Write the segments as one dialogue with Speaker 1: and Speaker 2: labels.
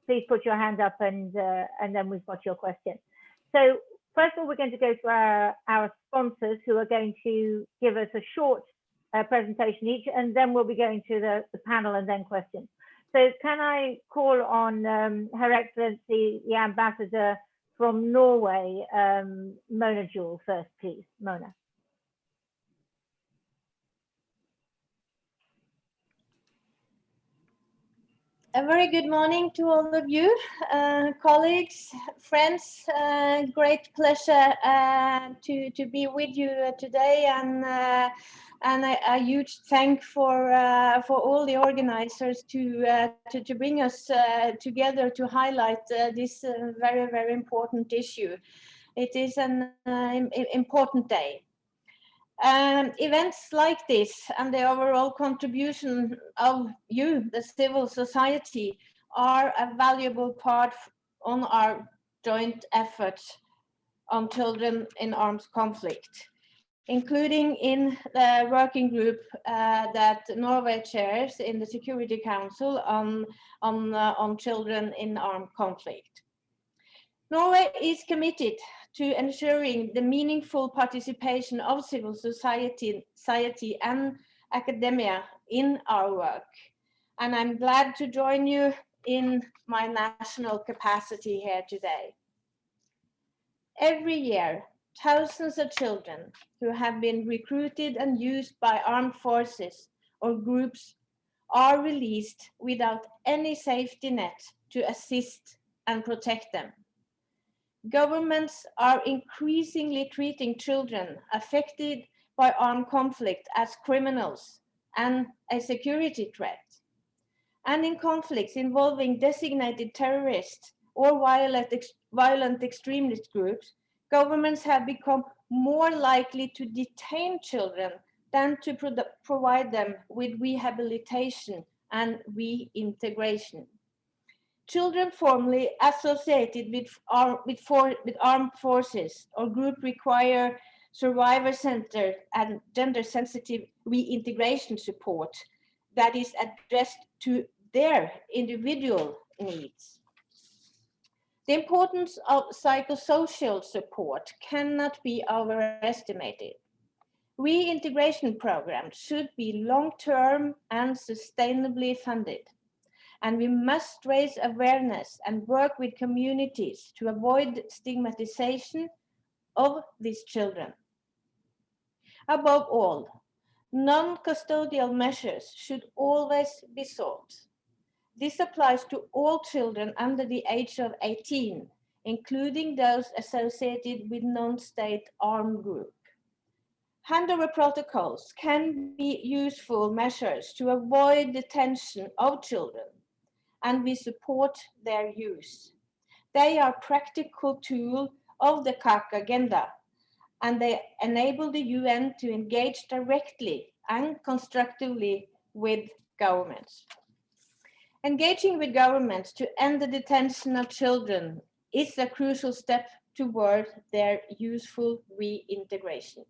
Speaker 1: please put your hand up and then we've got your question. So first of all, we're going to go to our sponsors who are going to give us a short presentation each, and then we'll be going to the panel and then questions. So can I call on Her Excellency, the Ambassador from Norway, Mona Juul first, please. Mona.
Speaker 2: A very good morning to all of you, colleagues, friends. Great pleasure to be with you today, and a huge thank for all the organizers to bring us together to highlight this very, very important issue. It is an important day. Events like this and the overall contribution of you, the civil society, are a valuable part on our joint efforts on children in armed conflict, including in the working group that Norway chairs in the Security Council on children in armed conflict. Norway is committed to ensuring the meaningful participation of civil society and academia in our work. And I'm glad to join you in my national capacity here today. Every year, thousands of children who have been recruited and used by armed forces or groups are released without any safety net to assist and protect them. Governments are increasingly treating children affected by armed conflict as criminals and a security threat. And in conflicts involving designated terrorists or violent extremist groups, governments have become more likely to detain children than to provide them with rehabilitation and reintegration. Children formerly associated with armed forces or group require survivor centered and gender sensitive reintegration support that is addressed to their individual needs. The importance of psychosocial support cannot be overestimated. Reintegration programs should be long-term and sustainably funded. And we must raise awareness and work with communities to avoid stigmatization of these children. Above all, non-custodial measures should always be sought. This applies to all children under the age of 18, including those associated with non-state armed group. Handover protocols can be useful measures to avoid detention of children, and we support their use. They are a practical tool of the CAC agenda, and they enable the UN to engage directly and constructively with governments. Engaging with governments to end the detention of children is a crucial step toward their useful reintegration.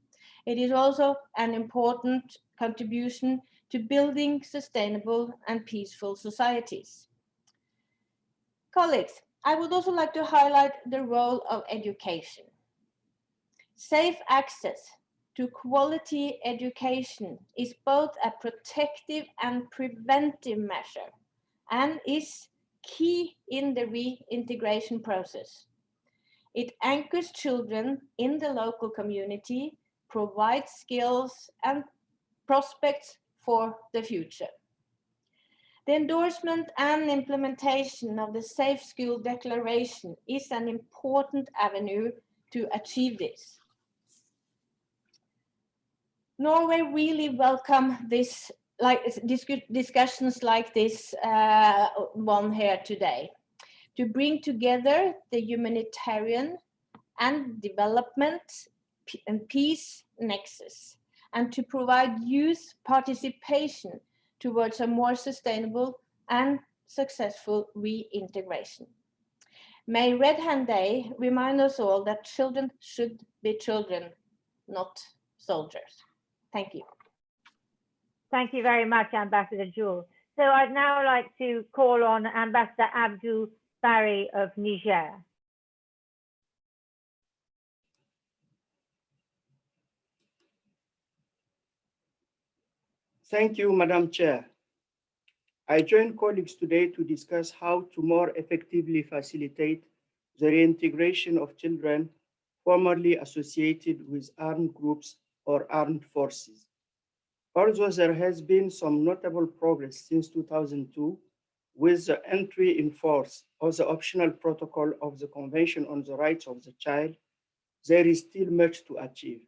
Speaker 2: It is also an important contribution to building sustainable and peaceful societies. Colleagues, I would also like to highlight the role of education. Safe access to quality education is both a protective and preventive measure and is key in the reintegration process. It anchors children in the local community, provides skills and prospects for the future. The endorsement and implementation of the Safe School Declaration is an important avenue to achieve this. Norway really welcomes discussions like this one here today, to bring together the humanitarian and development and peace nexus, and to provide youth participation towards a more sustainable and successful reintegration. May Red Hand Day remind us all that children should be children, not soldiers. Thank you.
Speaker 1: Thank you very much, Ambassador Juul. So I'd now like to call on Ambassador Abdou Barry of Niger.
Speaker 3: Thank you, Madam Chair. I join colleagues today to discuss how to more effectively facilitate the reintegration of children formerly associated with armed groups or armed forces. Although there has been some notable progress since 2002 with the entry in force of the optional protocol of the Convention on the Rights of the Child, there is still much to achieve.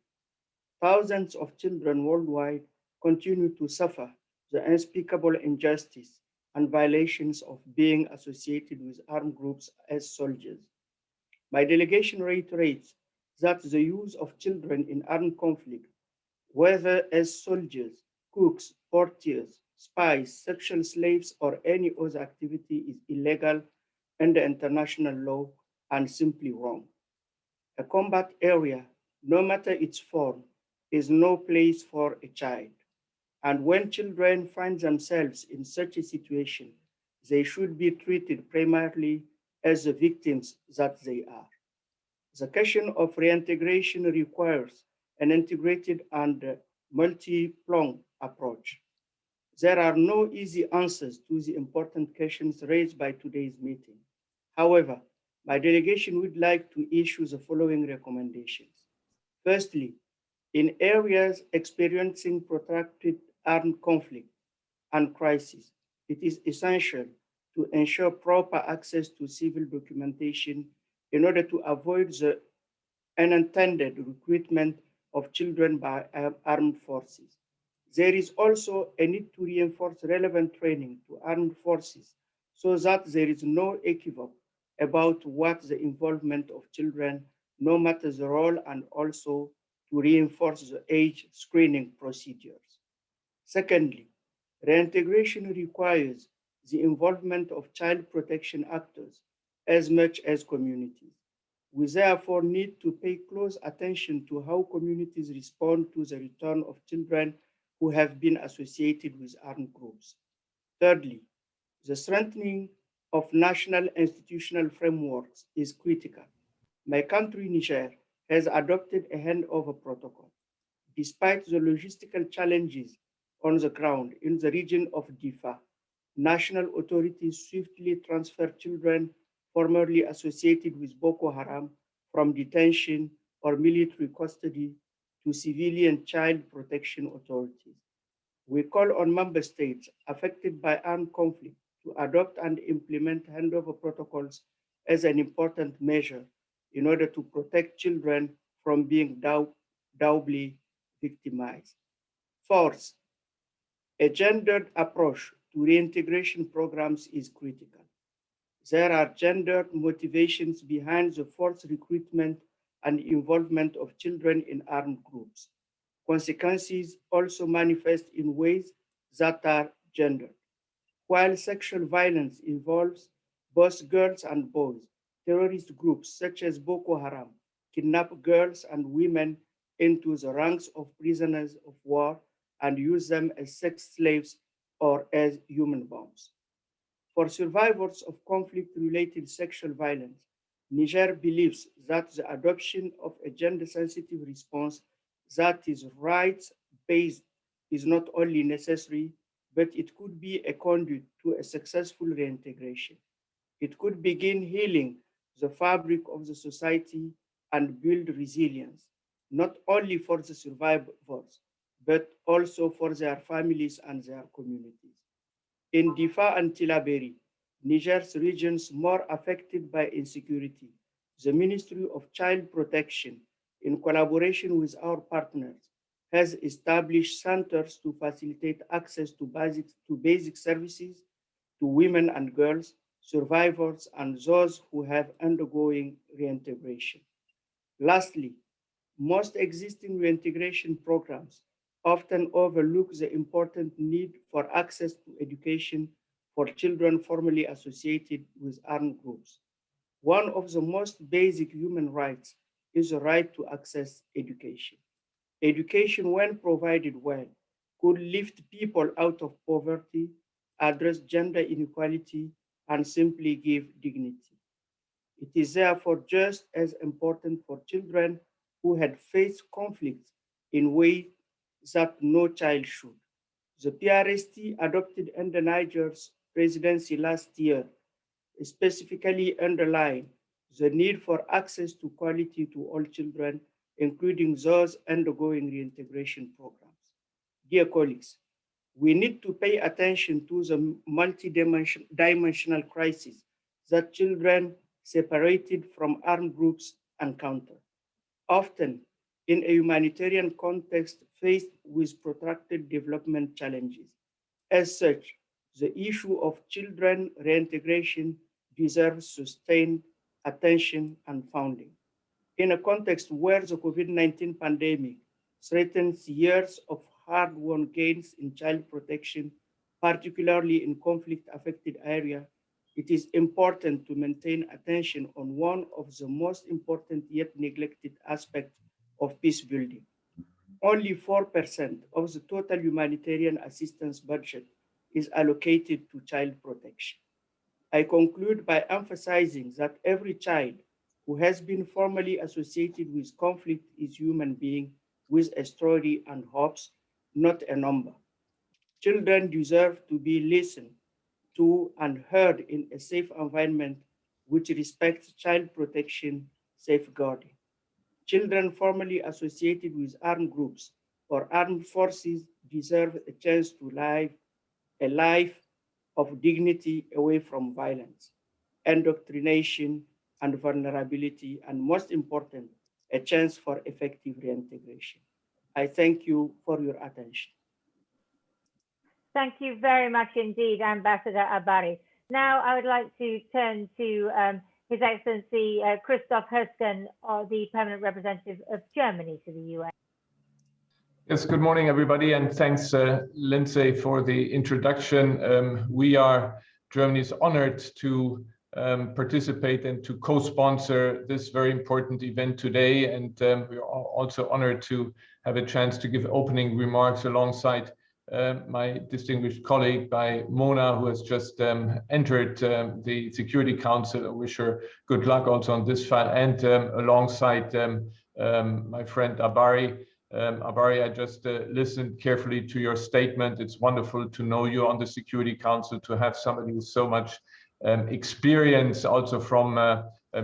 Speaker 3: Thousands of children worldwide continue to suffer the unspeakable injustice and violations of being associated with armed groups as soldiers. My delegation reiterates that the use of children in armed conflict, whether as soldiers, cooks, portiers, spies, sexual slaves, or any other activity is illegal under international law and simply wrong. A combat area, no matter its form, is no place for a child. And when children find themselves in such a situation, they should be treated primarily as the victims that they are. The question of reintegration requires an integrated and multi-pronged approach. There are no easy answers to the important questions raised by today's meeting. However, my delegation would like to issue the following recommendations. Firstly, in areas experiencing protracted armed conflict and crisis, it is essential to ensure proper access to civil documentation in order to avoid the unintended recruitment of children by armed forces. There is also a need to reinforce relevant training to armed forces so that there is no equivoque about what the involvement of children, no matter the role, and also to reinforce the age screening procedures. Secondly, reintegration requires the involvement of child protection actors as much as communities. We therefore need to pay close attention to how communities respond to the return of children who have been associated with armed groups. Thirdly, the strengthening of national institutional frameworks is critical. My country, Niger, has adopted a handover protocol. Despite the logistical challenges on the ground in the region of Difa, national authorities swiftly transferred children formerly associated with Boko Haram from detention or military custody to civilian child protection authorities. We call on member states affected by armed conflict to adopt and implement handover protocols as an important measure in order to protect children from being doubly victimized. Fourth, a gendered approach to reintegration programs is critical. There are gendered motivations behind the forced recruitment and involvement of children in armed groups. Consequences also manifest in ways that are gendered. While sexual violence involves both girls and boys, terrorist groups such as Boko Haram kidnap girls and women into the ranks of prisoners of war and use them as sex slaves or as human bombs. For survivors of conflict-related sexual violence, Niger believes that the adoption of a gender-sensitive response that is rights-based is not only necessary, but it could be a conduit to a successful reintegration. It could begin healing the fabric of the society and build resilience, not only for the survivors, but also for their families and their communities. In Difa and Tilaberi, Niger's regions more affected by insecurity, the Ministry of Child Protection, in collaboration with our partners, has established centers to facilitate access to basic services to women and girls, survivors, and those who have undergoing reintegration. Lastly, most existing reintegration programs often overlook the important need for access to education for children formerly associated with armed groups. One of the most basic human rights is the right to access education. Education, when provided well, could lift people out of poverty address gender inequality, and simply give dignity. It is therefore just as important for children who had faced conflict in ways that no child should. The PRST adopted under Niger's presidency last year specifically underlined the need for access to quality to all children, including those undergoing reintegration programs. Dear colleagues, we need to pay attention to the multi-dimensional crisis that children separated from armed groups encounter, often in a humanitarian context faced with protracted development challenges. As such, the issue of children reintegration deserves sustained attention and funding. In a context where the COVID-19 pandemic threatens years of hard-won gains in child protection, particularly in conflict-affected areas, it is important to maintain attention on one of the most important yet neglected aspects of peace building. Only 4% of the total humanitarian assistance budget is allocated to child protection. I conclude by emphasizing that every child who has been formally associated with conflict is a human being with a story and hopes, not a number. Children deserve to be listened to and heard in a safe environment which respects child protection safeguarding. Children formerly associated with armed groups or armed forces deserve a chance to live a life of dignity away from violence, indoctrination, and vulnerability, and most important, a chance for effective reintegration. I thank you for your attention.
Speaker 1: Thank you very much indeed, Ambassador Abarry. Now I would like to turn to His Excellency Christoph Heusgen, the Permanent Representative of Germany to the UN.
Speaker 4: Yes, good morning, everybody, and thanks, Lindsey, for the introduction. We are Germany's honored to participate and to co-sponsor this very important event today, and we are also honored to have a chance to give opening remarks alongside my distinguished colleague by Morna, who has just entered the Security Council. I wish her good luck also on this file, and alongside my friend Abarry. Abarry, I just listened carefully to your statement. It's wonderful to know you on the Security Council, to have somebody with so much experience also from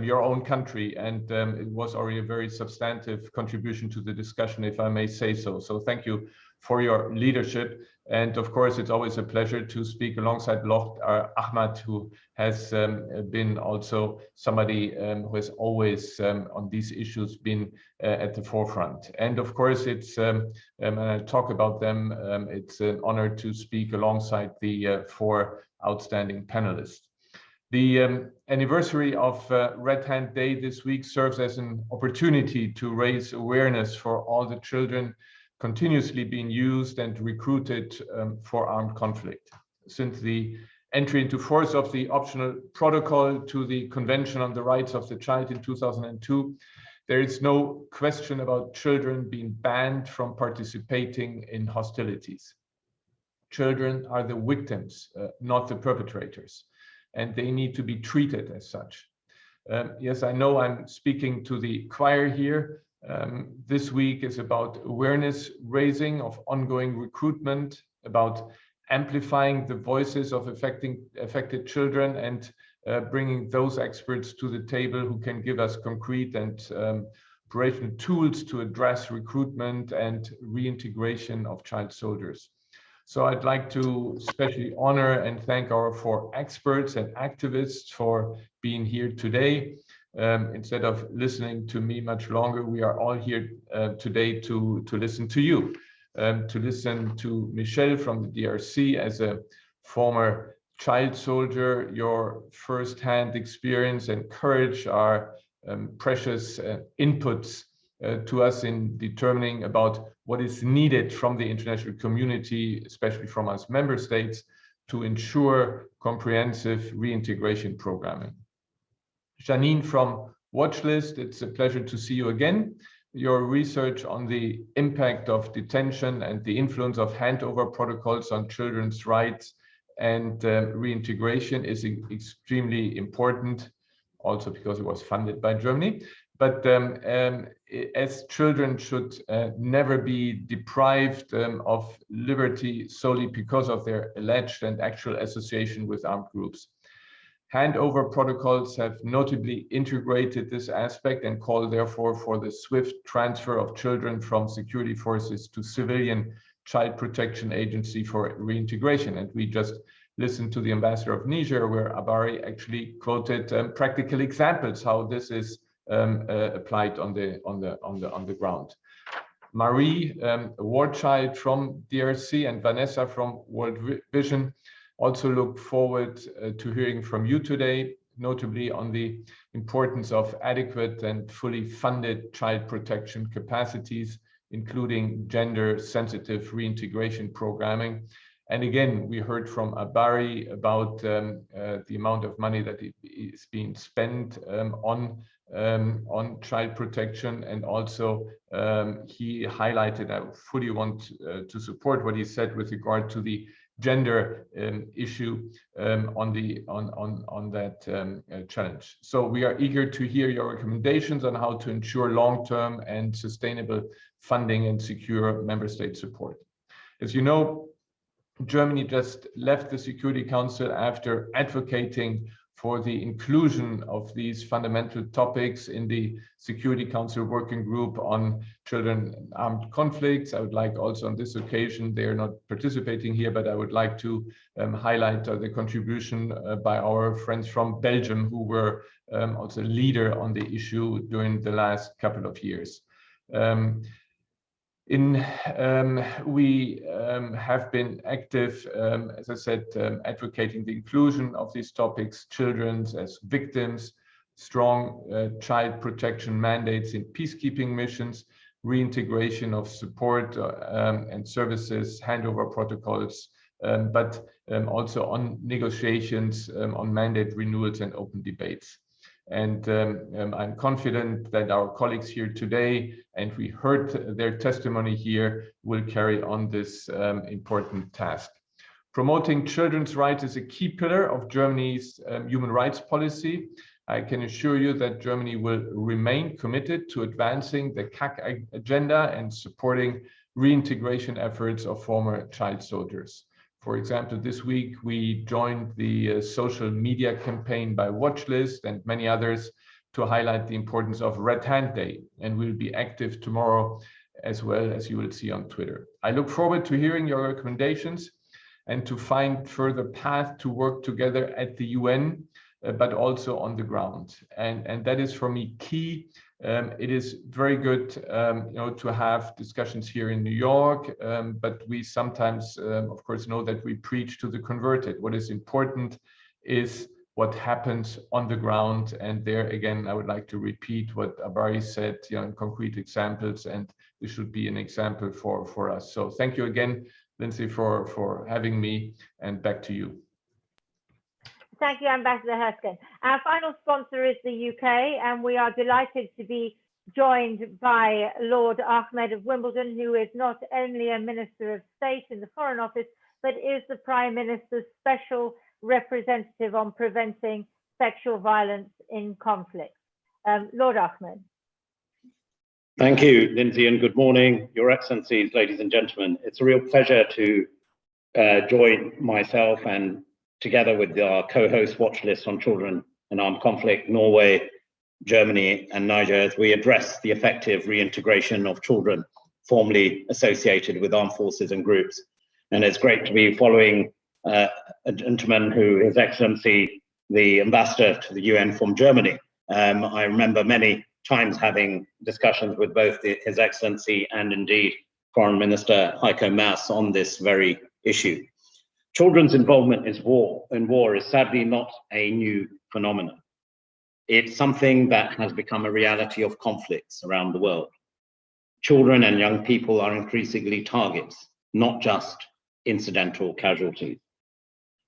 Speaker 4: your own country. And it was already a very substantive contribution to the discussion, if I may say so. So thank you for your leadership. And of course, it's always a pleasure to speak alongside Ahmad, who has been also somebody who has always on these issues been at the forefront. And of course, it's, and I'll talk about them, it's an honor to speak alongside the four outstanding panelists. The anniversary of Red Hand Day this week serves as an opportunity to raise awareness for all the children continuously being used and recruited for armed conflict. Since the entry into force of the optional protocol to the Convention on the Rights of the Child in 2002, there is no question about children being banned from participating in hostilities. Children are the victims, not the perpetrators, and they need to be treated as such. Yes, I know I'm speaking to the choir here. This week is about awareness raising of ongoing recruitment, about amplifying the voices of affected children, and bringing those experts to the table who can give us concrete and operational tools to address recruitment and reintegration of child soldiers. So I'd like to especially honor and thank our four experts and activists for being here today. Instead of listening to me much longer, we are all here today to listen to you, to listen to Michel from the DRC as a former child soldier. Your first-hand experience and courage are precious inputs to us in determining about what is needed from the international community, especially from us member states, to ensure comprehensive reintegration programming. Janine from Watchlist, it's a pleasure to see you again. Your research on the impact of detention and the influence of handover protocols on children's rights and reintegration is extremely important, also because it was funded by Germany. But as children should never be deprived of liberty solely because of their alleged and actual association with armed groups. Handover protocols have notably integrated this aspect and call therefore for the swift transfer of children from security forces to civilian child protection agency for reintegration. And we just listened to the ambassador of Niger, where Abarry actually quoted practical examples how this is applied on the ground. Marie, a war child from DRC, and Vanessa from World Vision also look forward to hearing from you today, notably on the importance of adequate and fully funded child protection capacities, including gender-sensitive reintegration programming. And again, we heard from Abarry about the amount of money that is being spent on child protection, and also he highlighted, I fully want to support what he said with regard to the gender issue on that challenge. So we are eager to hear your recommendations on how to ensure long-term and sustainable funding and secure member state support. As you know, Germany just left the Security Council after advocating for the inclusion of these fundamental topics in the Security Council Working Group on Children in Armed Conflicts. I would like also on this occasion, they are not participating here, but I would like to highlight the contribution by our friends from Belgium, who were also leader on the issue during the last couple of years. We have been active, as I said, advocating the inclusion of these topics, children as victims, strong child protection mandates in peacekeeping missions, reintegration of support and services, handover protocols, but also on negotiations, on mandate renewals and open debates. And I'm confident that our colleagues here today, and we heard their testimony here, will carry on this important task. Promoting children's rights is a key pillar of Germany's human rights policy. I can assure you that Germany will remain committed to advancing the CAC agenda and supporting reintegration efforts of former child soldiers. For example, this week we joined the social media campaign by Watchlist and many others to highlight the importance of Red Hand Day, and we'll be active tomorrow as well, as you will see on Twitter. I look forward to hearing your recommendations and to find further path to work together at the UN, but also on the ground. And that is for me key. It is very good to have discussions here in New York, but we sometimes, of course, know that we preach to the converted. What is important is what happens on the ground. And there, again, I would like to repeat what Abarry said, in concrete examples, and this should be an example for us. So thank you again, Lindsey, for having me, and back to you.
Speaker 1: Thank you, Ambassador Heusgen. Our final sponsor is the UK, and we are delighted to be joined by Lord Ahmad of Wimbledon, who is not only a Minister of State in the Foreign Office, but is the Prime Minister's Special Representative on Preventing Sexual Violence in Conflict. Lord Ahmad.
Speaker 5: Thank you, Lindsey, and good morning, Your Excellencies, ladies and gentlemen. It's a real pleasure to join myself and together with our co-host Watchlist on Children in Armed Conflict, Norway, Germany, and Niger, as we address the effective reintegration of children formerly associated with armed forces and groups. And it's great to be following a gentleman who, His Excellency, the Ambassador to the UN from Germany. I remember many times having discussions with both His Excellency and indeed Foreign Minister Heiko Maas on this very issue. Children's involvement in war is sadly not a new phenomenon. It's something that has become a reality of conflicts around the world. Children and young people are increasingly targets, not just incidental casualties.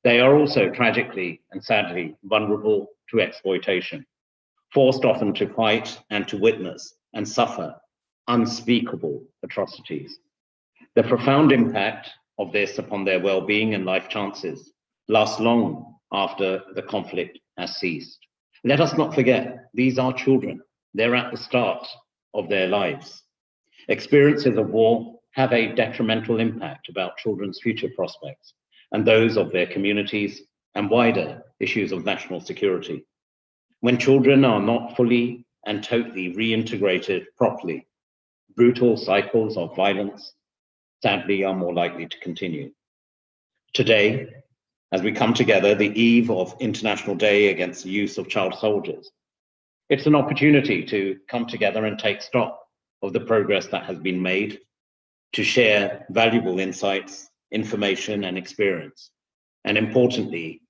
Speaker 5: They are also tragically and sadly vulnerable to exploitation, forced often to fight and to witness and suffer unspeakable atrocities. The profound impact of this upon their well-being and life chances last long after the conflict has ceased. Let us not forget, these are children. They're at the start of their lives. Experiences of war have a detrimental impact about children's future prospects and those of their communities and wider issues of national security. When children are not fully and totally reintegrated properly, brutal cycles of violence sadly are more likely to continue. Today, as we come together, the eve of International Day Against the Use of Child Soldiers, it's an opportunity to come together and take stock of the progress that has been made, to share valuable insights, information, and experience. And importantly,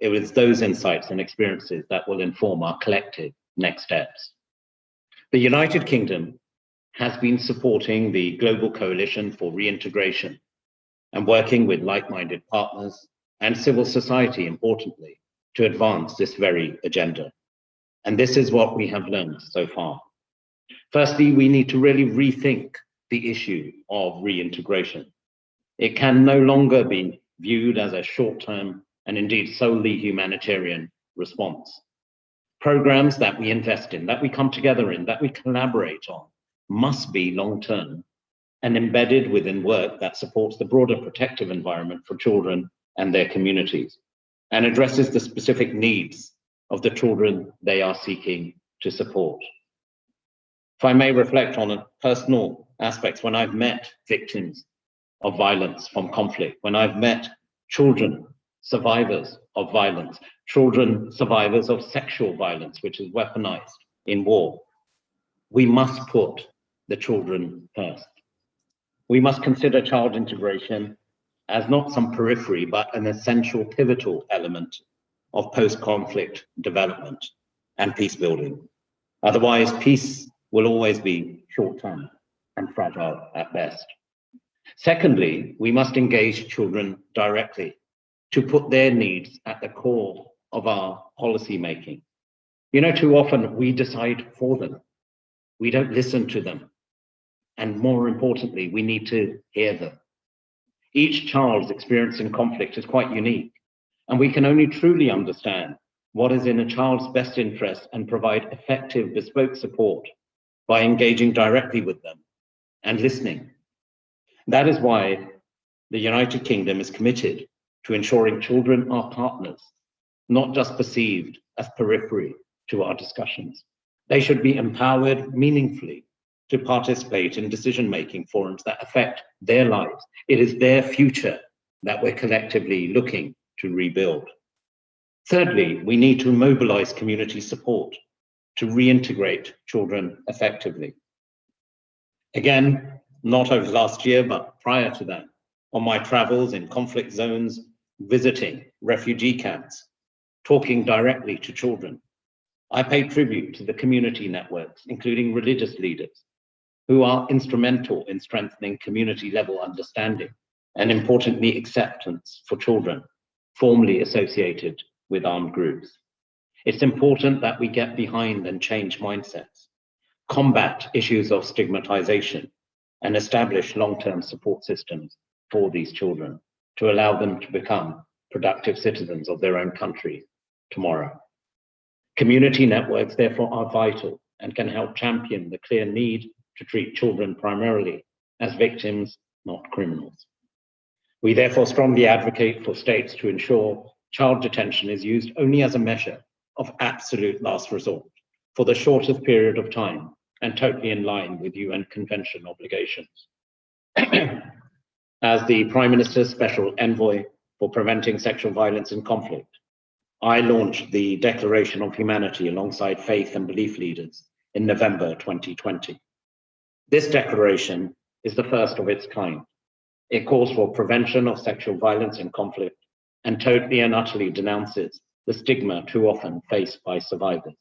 Speaker 5: it was those insights and experiences that will inform our collective next steps. The United Kingdom has been supporting the Global Coalition for Reintegration and working with like-minded partners and civil society, importantly, to advance this very agenda. And this is what we have learned so far. Firstly, we need to really rethink the issue of reintegration. It can no longer be viewed as a short-term and indeed solely humanitarian response. Programs that we invest in, that we come together in, that we collaborate on, must be long-term and embedded within work that supports the broader protective environment for children and their communities, and addresses the specific needs of the children they are seeking to support. If I may reflect on personal aspects, when I've met victims of violence from conflict, when I've met children survivors of violence, children survivors of sexual violence, which is weaponized in war, we must put the children first. We must consider child integration as not some periphery, but an essential pivotal element of post-conflict development and peace building. Otherwise, peace will always be short-term and fragile at best. Secondly, we must engage children directly to put their needs at the core of our policy making. You know, too often we decide for them. We don't listen to them. And more importantly, we need to hear them. Each child's experience in conflict is quite unique, and we can only truly understand what is in a child's best interest and provide effective bespoke support by engaging directly with them and listening. That is why the United Kingdom is committed to ensuring children are partners, not just perceived as periphery to our discussions. They should be empowered meaningfully to participate in decision-making forums that affect their lives. It is their future that we're collectively looking to rebuild. Thirdly, we need to mobilize community support to reintegrate children effectively. Again, not over last year, but prior to that, on my travels in conflict zones, visiting refugee camps, talking directly to children, I paid tribute to the community networks, including religious leaders, who are instrumental in strengthening community-level understanding and, importantly, acceptance for children formerly associated with armed groups. It's important that we get behind and change mindsets, combat issues of stigmatization, and establish long-term support systems for these children to allow them to become productive citizens of their own country tomorrow. Community networks, therefore, are vital and can help champion the clear need to treat children primarily as victims, not criminals. We therefore strongly advocate for states to ensure child detention is used only as a measure of absolute last resort for the shortest period of time and totally in line with UN Convention obligations. As the Prime Minister's Special Envoy for Preventing Sexual Violence in Conflict, I launched the Declaration of Humanity alongside faith and belief leaders in November 2020. This declaration is the first of its kind. It calls for prevention of sexual violence in conflict and totally and utterly denounces the stigma too often faced by survivors.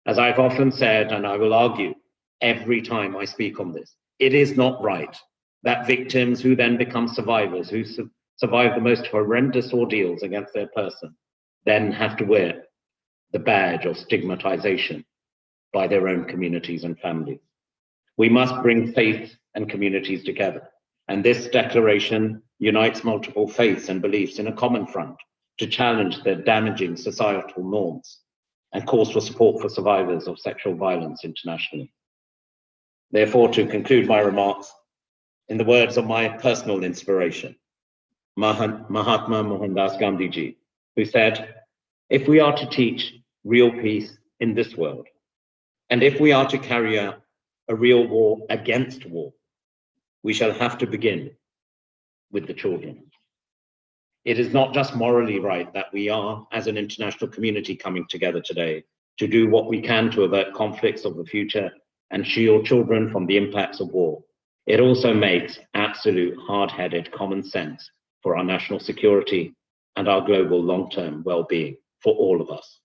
Speaker 5: As I've often said, and I will argue every time I speak on this, it is not right that victims who then become survivors, who survive the most horrendous ordeals against their person, then have to wear the badge of stigmatization by their own communities and families. We must bring faith and communities together. And this declaration unites multiple faiths and beliefs in a common front to challenge the damaging societal norms and calls for support for survivors of sexual violence internationally. Therefore, to conclude my remarks, in the words of my personal inspiration, Mahatma Mohandas Gandhiji, who said, "If we are to teach real peace in this world, and if we are to carry out a real war against war, we shall have to begin with the children." It is not just morally right that we are, as an international community, coming together today to do what we can to avert conflicts of the future and shield children from the impacts of war. It also makes absolute hard-headed common sense for our national security and our global long-term well-being for all of us.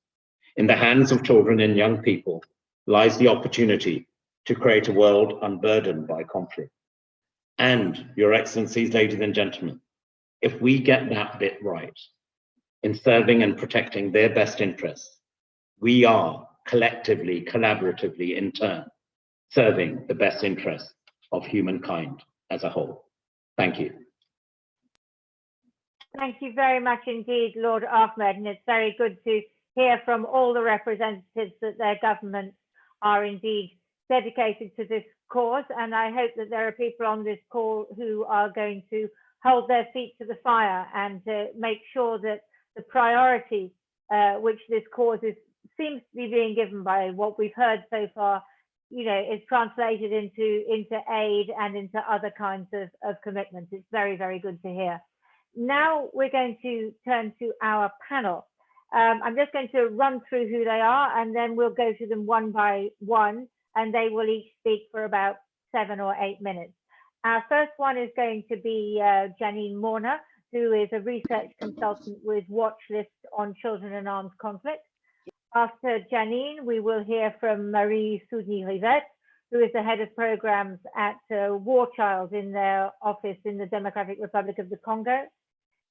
Speaker 5: In the hands of children and young people lies the opportunity to create a world unburdened by conflict. And, Your Excellencies, ladies and gentlemen, if we get that bit right in serving and protecting their best interests, we are collectively, collaboratively, in turn, serving the best interests of humankind as a whole. Thank you.
Speaker 1: Thank you very much indeed, Lord Ahmad, and it's very good to hear from all the representatives that their governments are indeed dedicated to this cause, and I hope that there are people on this call who are going to hold their feet to the fire and make sure that the priority which this cause seems to be being given by what we've heard so far, is translated into aid and into other kinds of commitments. It's very, very good to hear. Now we're going to turn to our panel. I'm just going to run through who they are, and then we'll go through them one by one, and they will each speak for about 7 or 8 minutes. Our first one is going to be Janine Morna, who is a research consultant with Watchlist on children and armed conflict. After Janine, we will hear from Soudnie Rivette, who is the head of programs at War Child in their office in the Democratic Republic of the Congo.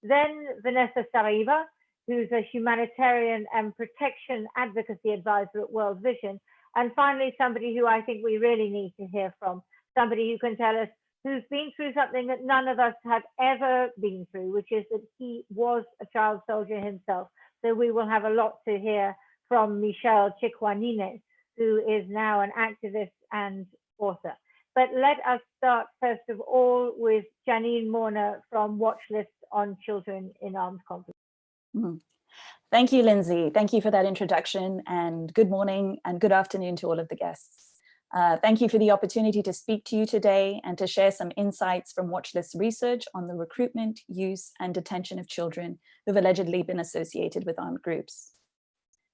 Speaker 1: Then Vanessa Saraiva, who's a humanitarian and protection advocacy advisor at World Vision. And finally, somebody who I think we really need to hear from, somebody who can tell us who's been through something that none of us have ever been through, which is that he was a child soldier himself. So we will have a lot to hear from Michel Chikwanine, who is now an activist and author. But let us start first of all with Janine Morna from Watchlist on children in armed conflict.
Speaker 6: Thank you, Lindsey. Thank you for that introduction, and good morning and good afternoon to all of the guests. Thank you for the opportunity to speak to you today and to share some insights from Watchlist research on the recruitment, use, and detention of children who've allegedly been associated with armed groups.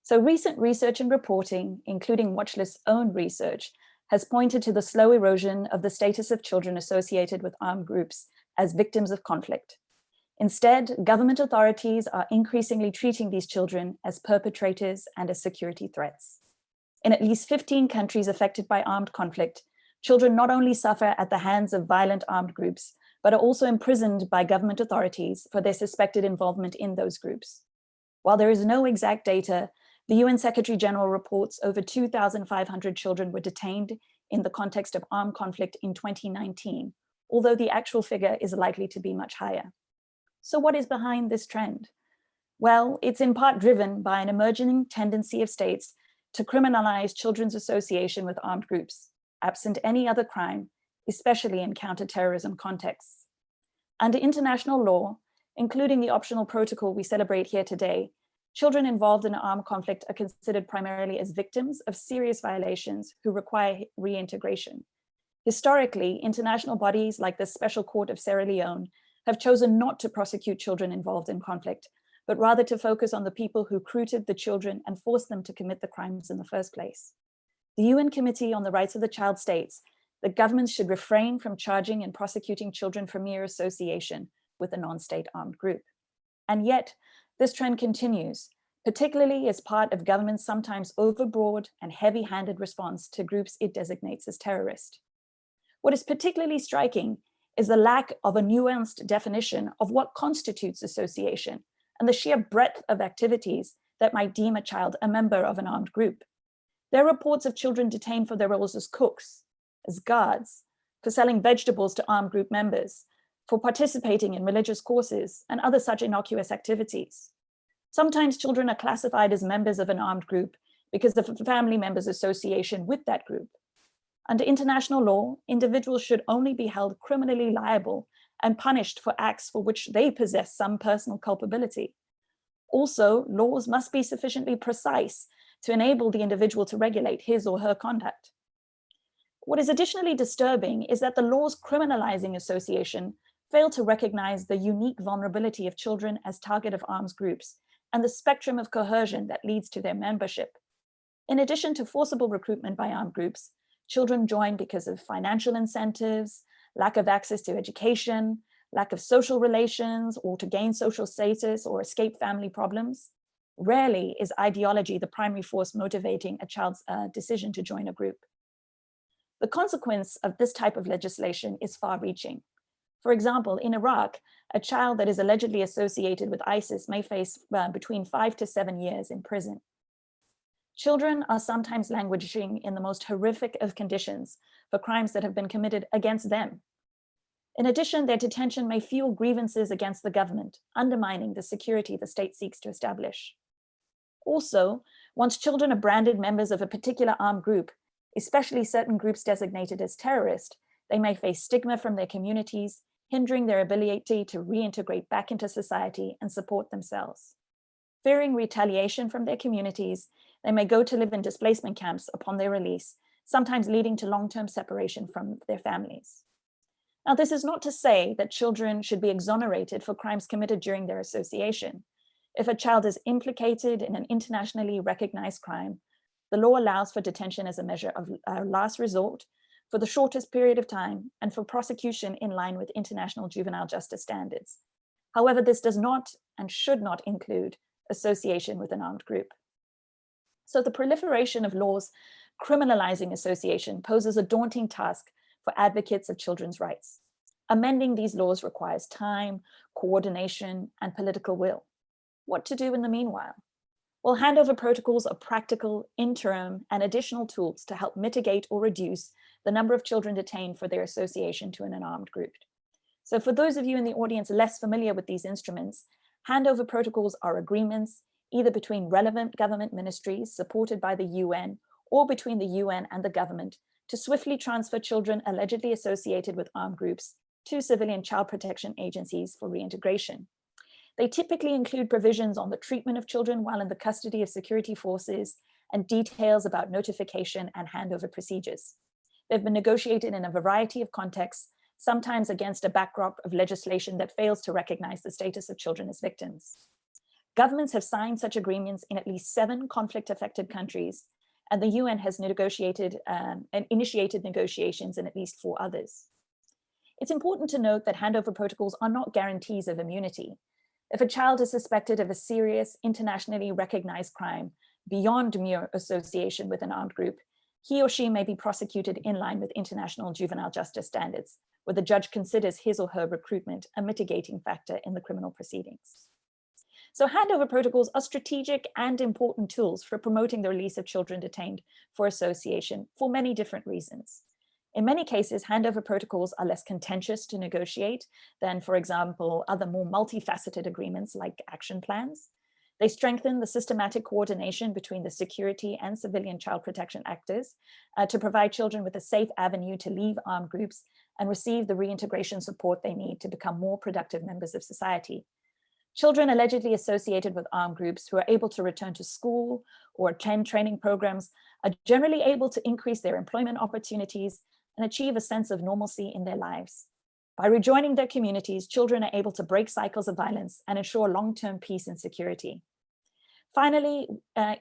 Speaker 6: So recent research and reporting, including Watchlist's own research, has pointed to the slow erosion of the status of children associated with armed groups as victims of conflict. Instead, government authorities are increasingly treating these children as perpetrators and as security threats. In at least 15 countries affected by armed conflict, children not only suffer at the hands of violent armed groups, but are also imprisoned by government authorities for their suspected involvement in those groups. While there is no exact data, the UN Secretary General reports over 2,500 children were detained in the context of armed conflict in 2019, although the actual figure is likely to be much higher. So what is behind this trend? Well, it's in part driven by an emerging tendency of states to criminalize children's association with armed groups, absent any other crime, especially in counterterrorism contexts. Under international law, including the optional protocol we celebrate here today, children involved in an armed conflict are considered primarily as victims of serious violations who require reintegration. Historically, international bodies like the Special Court of Sierra Leone have chosen not to prosecute children involved in conflict, but rather to focus on the people who recruited the children and forced them to commit the crimes in the first place. The UN Committee on the Rights of the Child states that governments should refrain from charging and prosecuting children for mere association with a non-state armed group. And yet, this trend continues, particularly as part of government's sometimes overbroad and heavy-handed response to groups it designates as terrorist. What is particularly striking is the lack of a nuanced definition of what constitutes association and the sheer breadth of activities that might deem a child a member of an armed group. There are reports of children detained for their roles as cooks, as guards, for selling vegetables to armed group members, for participating in religious courses and other such innocuous activities. Sometimes children are classified as members of an armed group because of a family member's association with that group. Under international law, individuals should only be held criminally liable and punished for acts for which they possess some personal culpability. Also, laws must be sufficiently precise to enable the individual to regulate his or her conduct. What is additionally disturbing is that the laws criminalizing association fail to recognize the unique vulnerability of children as target of arms groups and the spectrum of coercion that leads to their membership. In addition to forcible recruitment by armed groups, children join because of financial incentives, lack of access to education, lack of social relations, or to gain social status or escape family problems. Rarely is ideology the primary force motivating a child's decision to join a group. The consequence of this type of legislation is far-reaching. For example, in Iraq, a child that is allegedly associated with ISIS may face between 5 to 7 years in prison. Children are sometimes languishing in the most horrific of conditions for crimes that have been committed against them. In addition, their detention may fuel grievances against the government, undermining the security the state seeks to establish. Also, once children are branded members of a particular armed group, especially certain groups designated as terrorist, they may face stigma from their communities, hindering their ability to reintegrate back into society and support themselves. Fearing retaliation from their communities, they may go to live in displacement camps upon their release, sometimes leading to long-term separation from their families. Now, this is not to say that children should be exonerated for crimes committed during their association. If a child is implicated in an internationally recognized crime, the law allows for detention as a measure of last resort for the shortest period of time and for prosecution in line with international juvenile justice standards. However, this does not and should not include association with an armed group. So the proliferation of laws criminalizing association poses a daunting task for advocates of children's rights. Amending these laws requires time, coordination, and political will. What to do in the meanwhile? Well, handover protocols are practical, interim, and additional tools to help mitigate or reduce the number of children detained for their association to an unarmed group. So for those of you in the audience less familiar with these instruments, handover protocols are agreements either between relevant government ministries supported by the UN or between the UN and the government to swiftly transfer children allegedly associated with armed groups to civilian child protection agencies for reintegration. They typically include provisions on the treatment of children while in the custody of security forces and details about notification and handover procedures. They've been negotiated in a variety of contexts, sometimes against a backdrop of legislation that fails to recognize the status of children as victims. Governments have signed such agreements in at least 7 conflict-affected countries, and the UN has negotiated and initiated negotiations in at least 4 others. It's important to note that handover protocols are not guarantees of immunity. If a child is suspected of a serious, internationally recognized crime beyond mere association with an armed group, he or she may be prosecuted in line with international juvenile justice standards, where the judge considers his or her recruitment a mitigating factor in the criminal proceedings. So handover protocols are strategic and important tools for promoting the release of children detained for association for many different reasons. In many cases, handover protocols are less contentious to negotiate than, for example, other more multifaceted agreements like action plans. They strengthen the systematic coordination between the security and civilian child protection actors to provide children with a safe avenue to leave armed groups and receive the reintegration support they need to become more productive members of society. Children allegedly associated with armed groups who are able to return to school or attend training programs are generally able to increase their employment opportunities and achieve a sense of normalcy in their lives. By rejoining their communities, children are able to break cycles of violence and ensure long-term peace and security. Finally,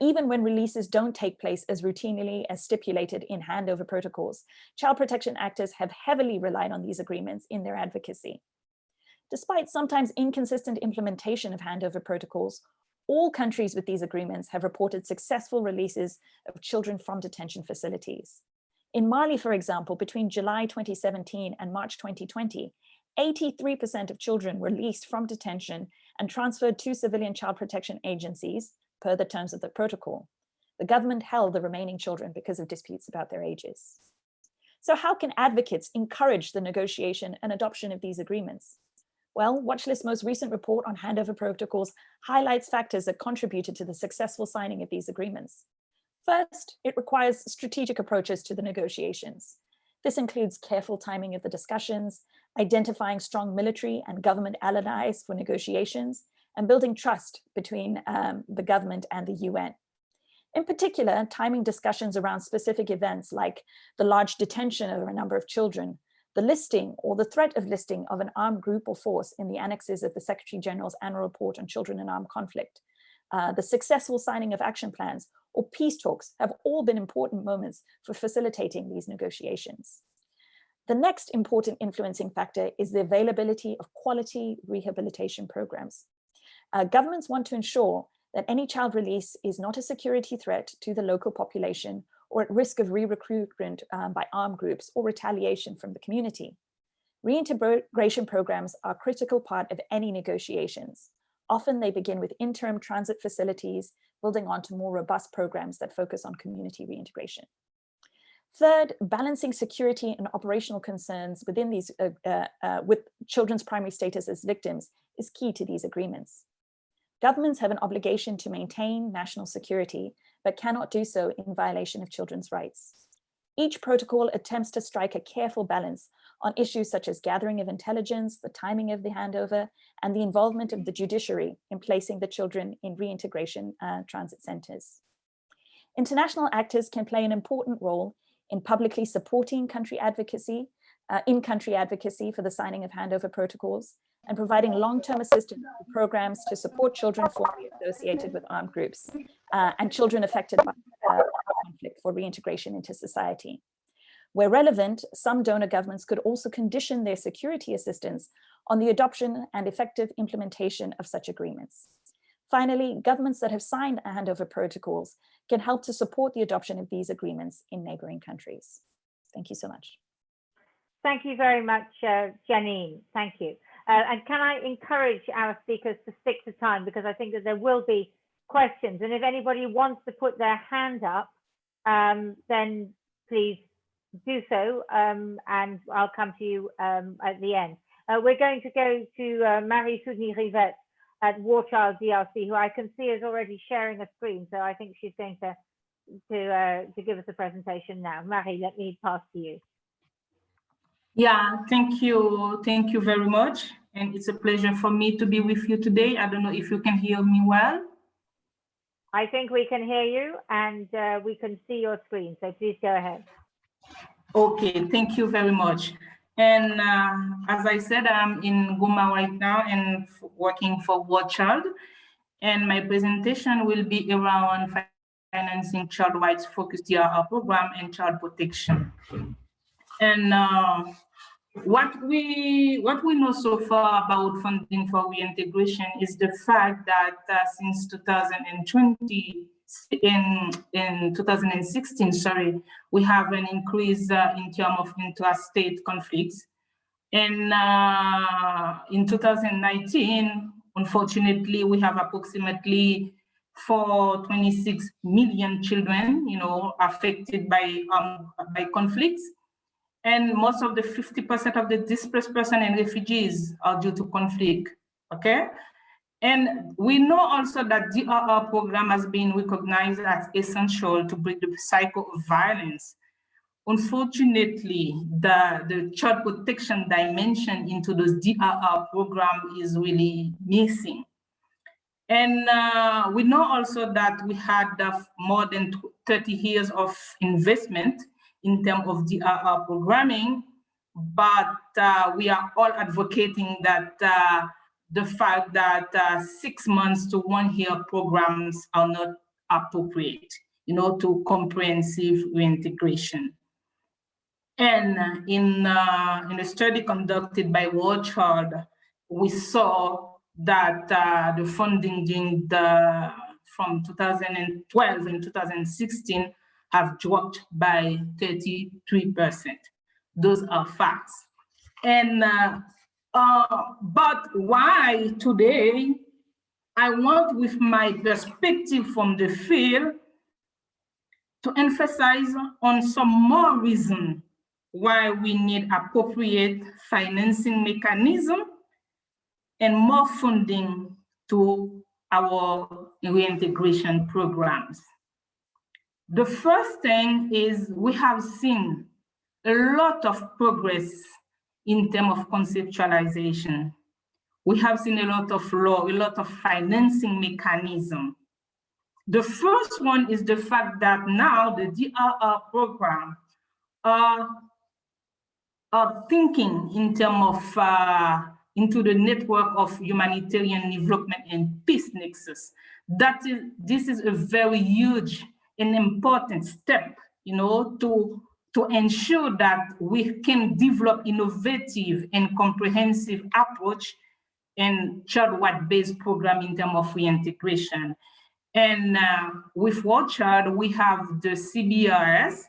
Speaker 6: even when releases don't take place as routinely as stipulated in handover protocols, child protection actors have heavily relied on these agreements in their advocacy. Despite sometimes inconsistent implementation of handover protocols, all countries with these agreements have reported successful releases of children from detention facilities. In Mali, for example, between July 2017 and March 2020, 83% of children were released from detention and transferred to civilian child protection agencies per the terms of the protocol. The government held the remaining children because of disputes about their ages. So how can advocates encourage the negotiation and adoption of these agreements? Well, Watchlist's most recent report on handover protocols highlights factors that contributed to the successful signing of these agreements. First, it requires strategic approaches to the negotiations. This includes careful timing of the discussions, identifying strong military and government allies for negotiations, and building trust between the government and the UN. In particular, timing discussions around specific events like the large detention of a number of children, the listing or the threat of listing of an armed group or force in the annexes of the Secretary General's annual report on children in armed conflict, the successful signing of action plans, or peace talks have all been important moments for facilitating these negotiations. The next important influencing factor is the availability of quality rehabilitation programs. Governments want to ensure that any child release is not a security threat to the local population or at risk of re-recruitment by armed groups or retaliation from the community. Reintegration programs are a critical part of any negotiations. Often they begin with interim transit facilities, building on to more robust programs that focus on community reintegration. Third, balancing security and operational concerns within these, with children's primary status as victims is key to these agreements. Governments have an obligation to maintain national security, but cannot do so in violation of children's rights. Each protocol attempts to strike a careful balance on issues such as gathering of intelligence, the timing of the handover, and the involvement of the judiciary in placing the children in reintegration transit centers. International actors can play an important role in publicly supporting country advocacy, in-country advocacy for the signing of handover protocols, and providing long-term assistance programs to support children formerly associated with armed groups and children affected by conflict for reintegration into society. Where relevant, some donor governments could also condition their security assistance on the adoption and effective implementation of such agreements. Finally, governments that have signed handover protocols can help to support the adoption of these agreements in neighboring countries. Thank you so much.
Speaker 1: Thank you very much, Janine. Thank you. And can I encourage our speakers to stick to time, because I think that there will be questions. And if anybody wants to put their hand up, then please do so, and I'll come to you at the end. We're going to go to Marie Soudnie Rivette at War Child DRC, who I can see is already sharing a screen. So I think she's going to give us a presentation now. Marie, let me pass to you.
Speaker 7: Yeah, thank you very much. And it's a pleasure for me to be with you today. I don't know if you can hear me well.
Speaker 1: I think we can hear you, and we can see your screen. So please go ahead.
Speaker 7: Okay, thank you very much. And as I said, I'm in Goma right now and working for War Child. And my presentation will be around financing child rights focused DRR program and child protection. And what we know so far about funding for reintegration is the fact that since 2016, sorry, we have an increase in terms of intrastate conflicts. And in 2019, unfortunately, we have approximately 426 million children, affected by conflicts. And most of the 50% of the displaced person and refugees are due to conflict, okay? And we know also that DRR program has been recognized as essential to break the cycle of violence. Unfortunately, the child protection dimension into those DRR program is really missing. And we know also that we had more than 30 years of investment in terms of DRR programming, but we are all advocating that the fact that 6 months to 1 year programs are not appropriate, to comprehensive reintegration. And in a study conducted by War Child, we saw that the funding during from 2012 and 2016 have dropped by 33%. Those are facts. And but why today I want, with my perspective from the field, to emphasize on some more reason why we need appropriate financing mechanism and more funding to our reintegration programs. The first thing is we have seen a lot of progress in terms of conceptualization. We have seen a lot of law, a lot of financing mechanism. The first one is the fact that now the DRR program are thinking in terms of into the network of humanitarian development and peace nexus. This is a very huge and important step, you know, to ensure that we can develop innovative and comprehensive approach and child-wide-based program in terms of reintegration. And with Watchard, we have the CBRS,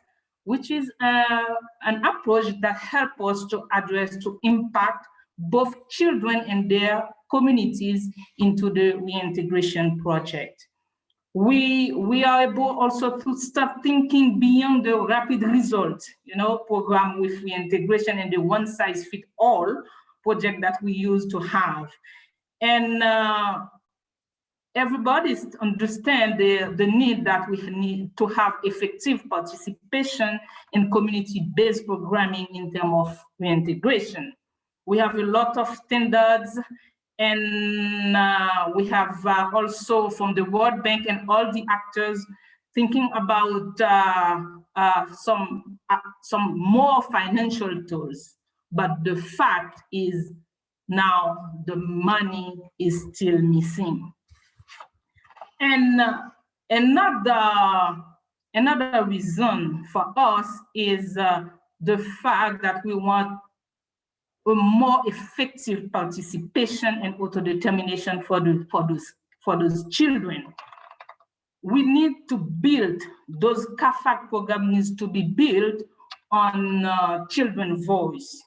Speaker 7: which is an approach that helps us to address, to impact both children and their communities into the reintegration project. We are able also to start thinking beyond the rapid results, you know, program with reintegration and the one-size-fits-all project that we used to have. And everybody understands the need that we need to have effective participation in community-based programming in terms of reintegration. We have a lot of standards, and we have also from the World Bank and all the actors thinking about some more financial tools. But the fact is now the money is still missing. And another reason for us is the fact that we want a more effective participation and autodetermination for those children. We need to build, those CAFAC programs needs to be built on children's voice.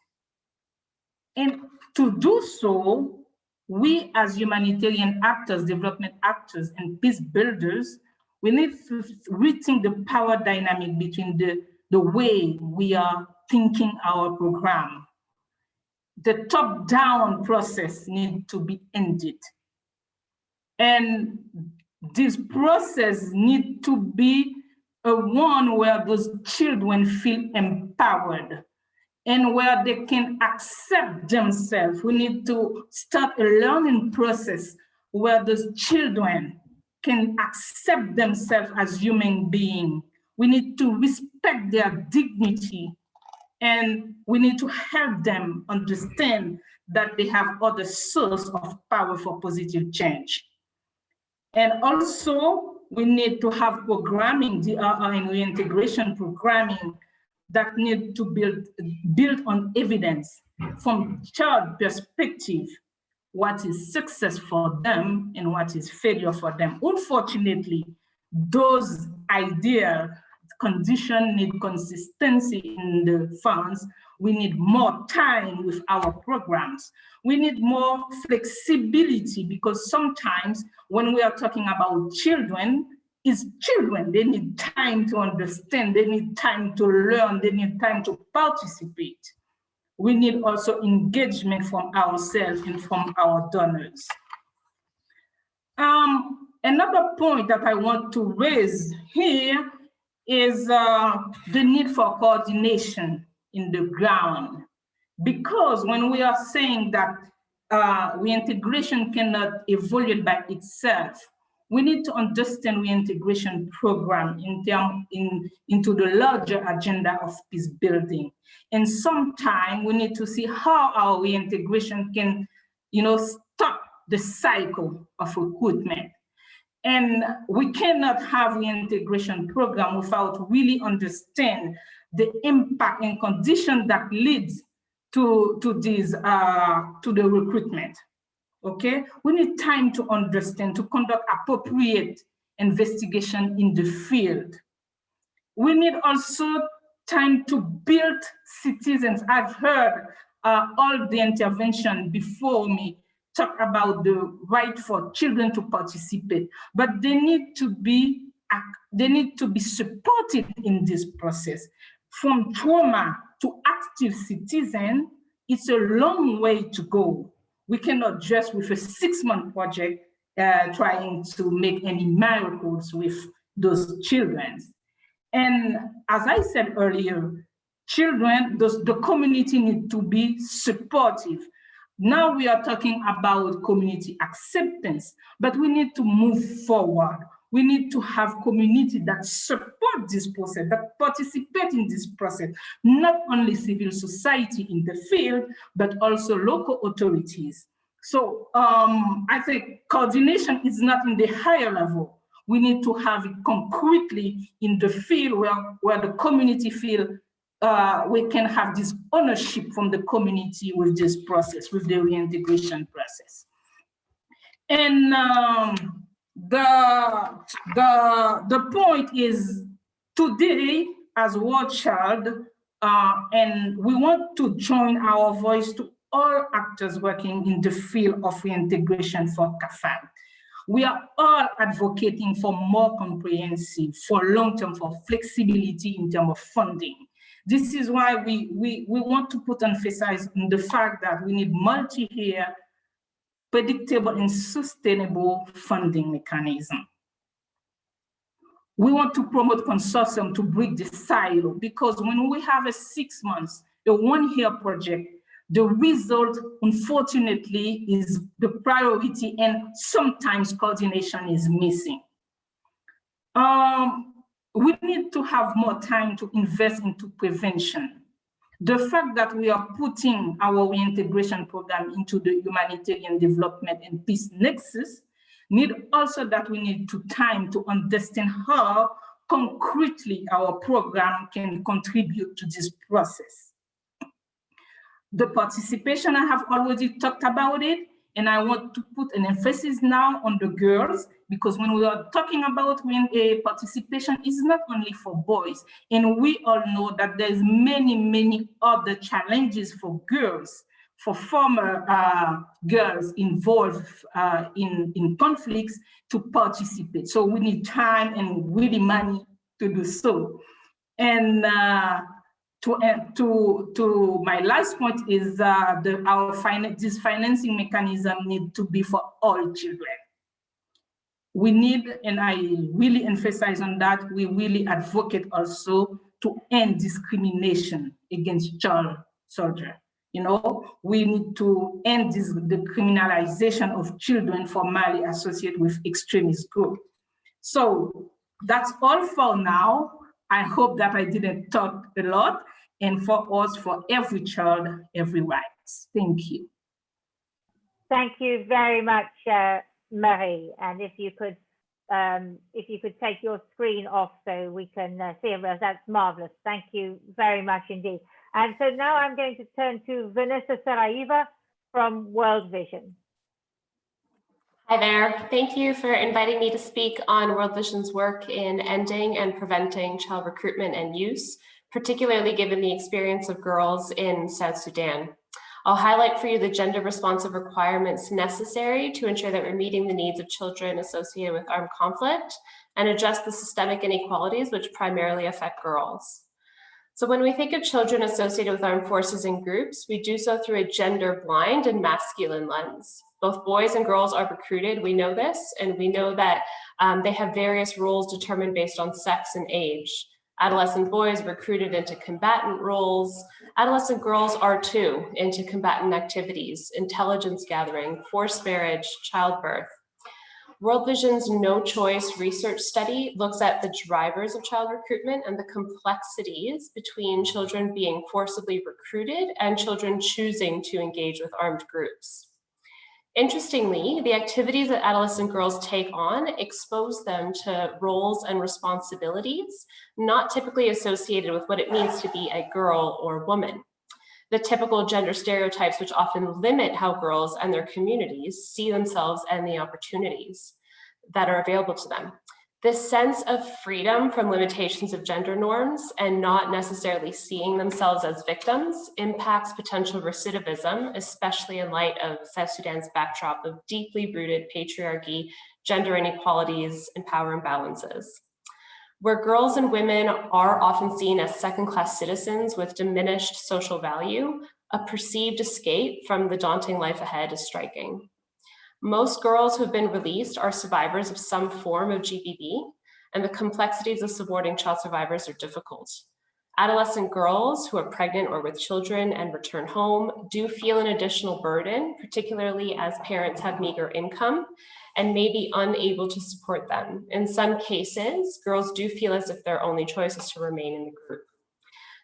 Speaker 7: And to do so, we as humanitarian actors, development actors, and peace builders, we need to rethink the power dynamic between the way we are thinking our program. The top-down process needs to be ended. And this process needs to be a one where those children feel empowered and where they can accept themselves. We need to start a learning process where those children can accept themselves as human beings. We need to respect their dignity, and we need to help them understand that they have other source of power for positive change. And also, we need to have programming, DRR and reintegration programming that need to build on evidence from child perspective, what is success for them and what is failure for them. Unfortunately, those ideal conditions need consistency in the funds. We need more time with our programs. We need more flexibility, because sometimes when we are talking about children, it's children. They need time to understand, they need time to learn, they need time to participate. We need also engagement from ourselves and from our donors. Another point that I want to raise here is the need for coordination in the ground. Because when we are saying that reintegration cannot evolve by itself, we need to understand reintegration program into the larger agenda of peace building. And sometimes we need to see how our reintegration can, stop the cycle of recruitment. And we cannot have reintegration program without really understand the impact and condition that leads to the recruitment. Okay, we need time to understand, to conduct appropriate investigation in the field. We need also time to build citizens. I've heard all the intervention before me talk about the right for children to participate, but they need to be supported in this process. From trauma to active citizen, it's a long way to go. We cannot just with a 6-month project trying to make any miracles with those children. And as I said earlier, children, the community need to be supportive. Now we are talking about community acceptance, but we need to move forward. We need to have community that support this process, that participate in this process, not only civil society in the field, but also local authorities. So I think coordination is not in the higher level. We need to have it concretely in the field where the community feel we can have this ownership from the community with this process, with the reintegration process. And the point is today as World Child, and we want to join our voice to all actors working in the field of reintegration for CAFAG. We are all advocating for more comprehensive, for long-term, for flexibility in terms of funding. This is why we want to put emphasis on the fact that we need multi-year, predictable and sustainable funding mechanism. We want to promote consortium to break the silo, because when we have a 6 months, a 1-year project, the result, unfortunately, is the priority, and sometimes coordination is missing. We need to have more time to invest into prevention. The fact that we are putting our reintegration program into the humanitarian development and peace nexus need also that we need to time to understand how concretely our program can contribute to this process. The participation, I have already talked about it, and I want to put an emphasis now on the girls, because when we are talking about participation, it's not only for boys, and we all know that there's many other challenges for girls, for former girls involved in conflicts to participate. So we need time and really money to do so. And to my last point is this financing mechanism need to be for all children. We need, and I really emphasize on that, we really advocate also to end discrimination against child soldiers. You know, we need to end the criminalization of children formally associated with extremist groups. So that's all for now. I hope that I didn't talk a lot, and for us, for every child, every rights. Thank you.
Speaker 1: Thank you very much, Marie. And if you could take your screen off so we can see it, that's marvelous. Thank you very much indeed. And so now I'm going to turn to Vanessa Saraiva from World Vision.
Speaker 8: Hi there. Thank you for inviting me to speak on World Vision's work in ending and preventing child recruitment and use, particularly given the experience of girls in South Sudan. I'll highlight for you the gender responsive requirements necessary to ensure that we're meeting the needs of children associated with armed conflict and address the systemic inequalities which primarily affect girls. So when we think of children associated with armed forces and groups, we do so through a gender blind and masculine lens. Both boys and girls are recruited, we know this, and we know that they have various roles determined based on sex and age. Adolescent boys recruited into combatant roles. Adolescent girls are too, into combatant activities, intelligence gathering, forced marriage, childbirth. World Vision's No Choice research study looks at the drivers of child recruitment and the complexities between children being forcibly recruited and children choosing to engage with armed groups. Interestingly, the activities that adolescent girls take on expose them to roles and responsibilities not typically associated with what it means to be a girl or woman. The typical gender stereotypes which often limit how girls and their communities see themselves and the opportunities that are available to them. This sense of freedom from limitations of gender norms and not necessarily seeing themselves as victims impacts potential recidivism, especially in light of South Sudan's backdrop of deeply rooted patriarchy, gender inequalities, and power imbalances. Where girls and women are often seen as second-class citizens with diminished social value, a perceived escape from the daunting life ahead is striking. Most girls who have been released are survivors of some form of GBV, and the complexities of supporting child survivors are difficult. Adolescent girls who are pregnant or with children and return home do feel an additional burden, particularly as parents have meager income and may be unable to support them. In some cases, girls do feel as if their only choice is to remain in the group.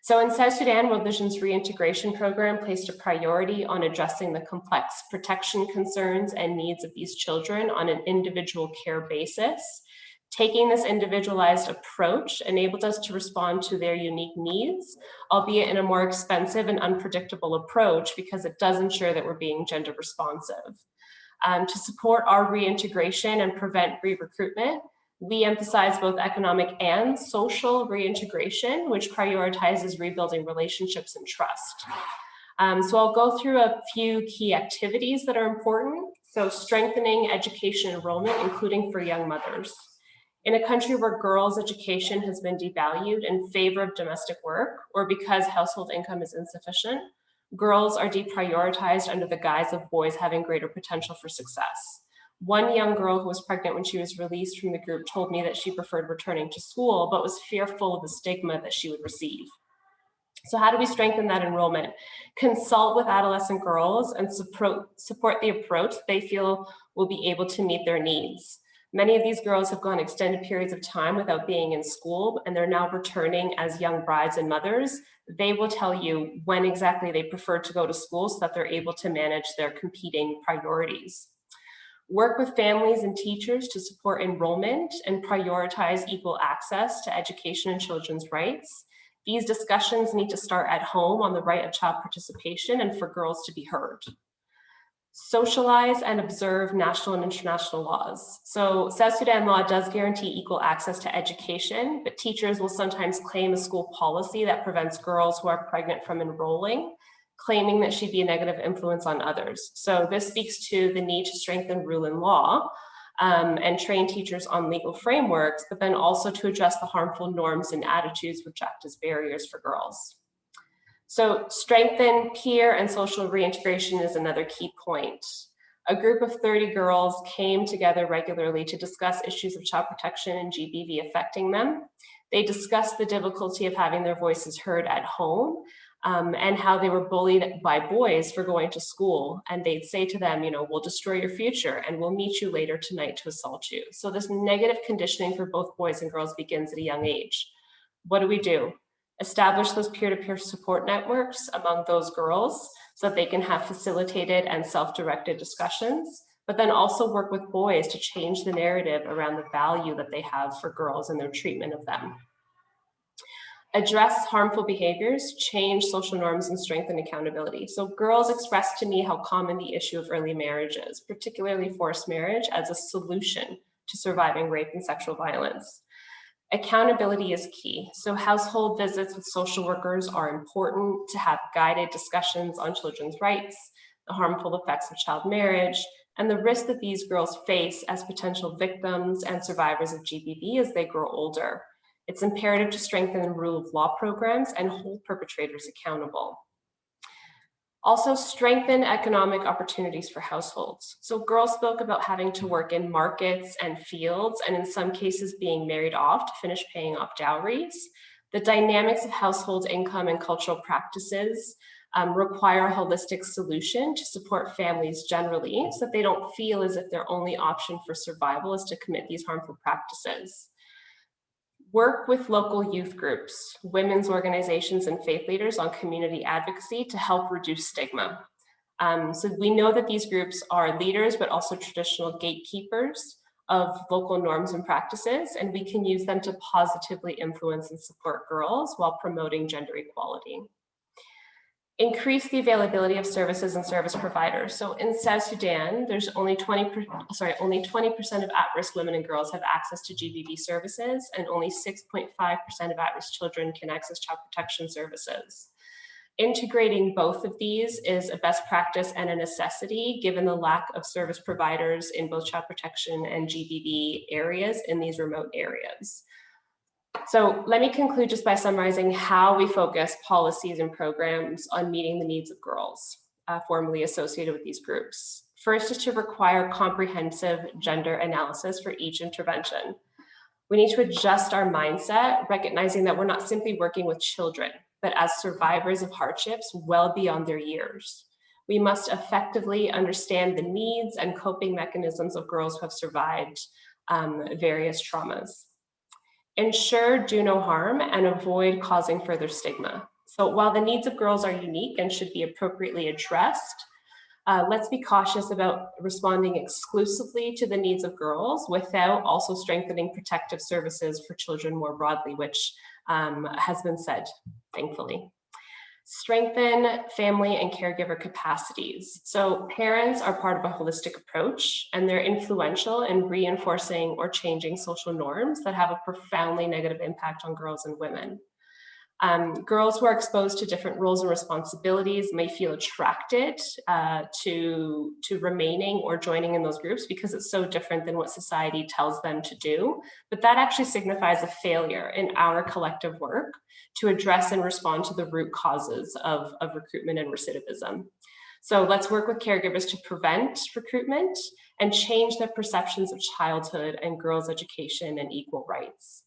Speaker 8: So in South Sudan, World Vision's reintegration program placed a priority on addressing the complex protection concerns and needs of these children on an individual care basis. Taking this individualized approach enabled us to respond to their unique needs, albeit in a more expensive and unpredictable approach, because it does ensure that we're being gender responsive. To support our reintegration and prevent re-recruitment, we emphasize both economic and social reintegration, which prioritizes rebuilding relationships and trust. So I'll go through a few key activities that are important. So strengthening education enrollment, including for young mothers. In a country where girls' education has been devalued in favor of domestic work, or because household income is insufficient, girls are deprioritized under the guise of boys having greater potential for success. One young girl who was pregnant when she was released from the group told me that she preferred returning to school, but was fearful of the stigma that she would receive. So how do we strengthen that enrollment? Consult with adolescent girls and support the approach they feel will be able to meet their needs. Many of these girls have gone extended periods of time without being in school, and they're now returning as young brides and mothers. They will tell you when exactly they prefer to go to school so that they're able to manage their competing priorities. Work with families and teachers to support enrollment and prioritize equal access to education and children's rights. These discussions need to start at home on the right of child participation and for girls to be heard. Socialize and observe national and international laws. So South Sudan law does guarantee equal access to education, but teachers will sometimes claim a school policy that prevents girls who are pregnant from enrolling, claiming that she'd be a negative influence on others. So this speaks to the need to strengthen rule and law and train teachers on legal frameworks, but then also to address the harmful norms and attitudes which act as barriers for girls. So strengthen peer and social reintegration is another key point. A group of 30 girls came together regularly to discuss issues of child protection and GBV affecting them. They discussed the difficulty of having their voices heard at home and how they were bullied by boys for going to school. And they'd say to them, you know, we'll destroy your future and we'll meet you later tonight to assault you. So this negative conditioning for both boys and girls begins at a young age. What do? Establish those peer-to-peer support networks among those girls so that they can have facilitated and self-directed discussions, but then also work with boys to change the narrative around the value that they have for girls and their treatment of them. Address harmful behaviors, change social norms, and strengthen accountability. So girls expressed to me how common the issue of early marriage is, particularly forced marriage, as a solution to surviving rape and sexual violence. Accountability is key. So household visits with social workers are important to have guided discussions on children's rights, the harmful effects of child marriage, and the risk that these girls face as potential victims and survivors of GBV as they grow older. It's imperative to strengthen the rule of law programs and hold perpetrators accountable. Also, strengthen economic opportunities for households. So girls spoke about having to work in markets and fields, and in some cases being married off to finish paying off dowries. The dynamics of household income and cultural practices require a holistic solution to support families generally, so that they don't feel as if their only option for survival is to commit these harmful practices. Work with local youth groups, women's organizations, and faith leaders on community advocacy to help reduce stigma. So we know that these groups are leaders, but also traditional gatekeepers of local norms and practices, and we can use them to positively influence and support girls while promoting gender equality. Increase the availability of services and service providers. So in South Sudan, there's only 20% of at-risk women and girls have access to GBV services, and only 6.5% of at-risk children can access child protection services. Integrating both of these is a best practice and a necessity, given the lack of service providers in both child protection and GBV areas in these remote areas. So let me conclude just by summarizing how we focus policies and programs on meeting the needs of girls formerly associated with these groups. First is to require comprehensive gender analysis for each intervention. We need to adjust our mindset, recognizing that we're not simply working with children, but as survivors of hardships well beyond their years. We must effectively understand the needs and coping mechanisms of girls who have survived various traumas. Ensure do no harm and avoid causing further stigma. So while the needs of girls are unique and should be appropriately addressed, let's be cautious about responding exclusively to the needs of girls without also strengthening protective services for children more broadly, which has been said, thankfully. Strengthen family and caregiver capacities. So parents are part of a holistic approach, and they're influential in reinforcing or changing social norms that have a profoundly negative impact on girls and women. Girls who are exposed to different roles and responsibilities may feel attracted to remaining or joining in those groups because it's so different than what society tells them to do. But that actually signifies a failure in our collective work to address and respond to the root causes of recruitment and recidivism. So let's work with caregivers to prevent recruitment and change their perceptions of childhood and girls' education and equal rights.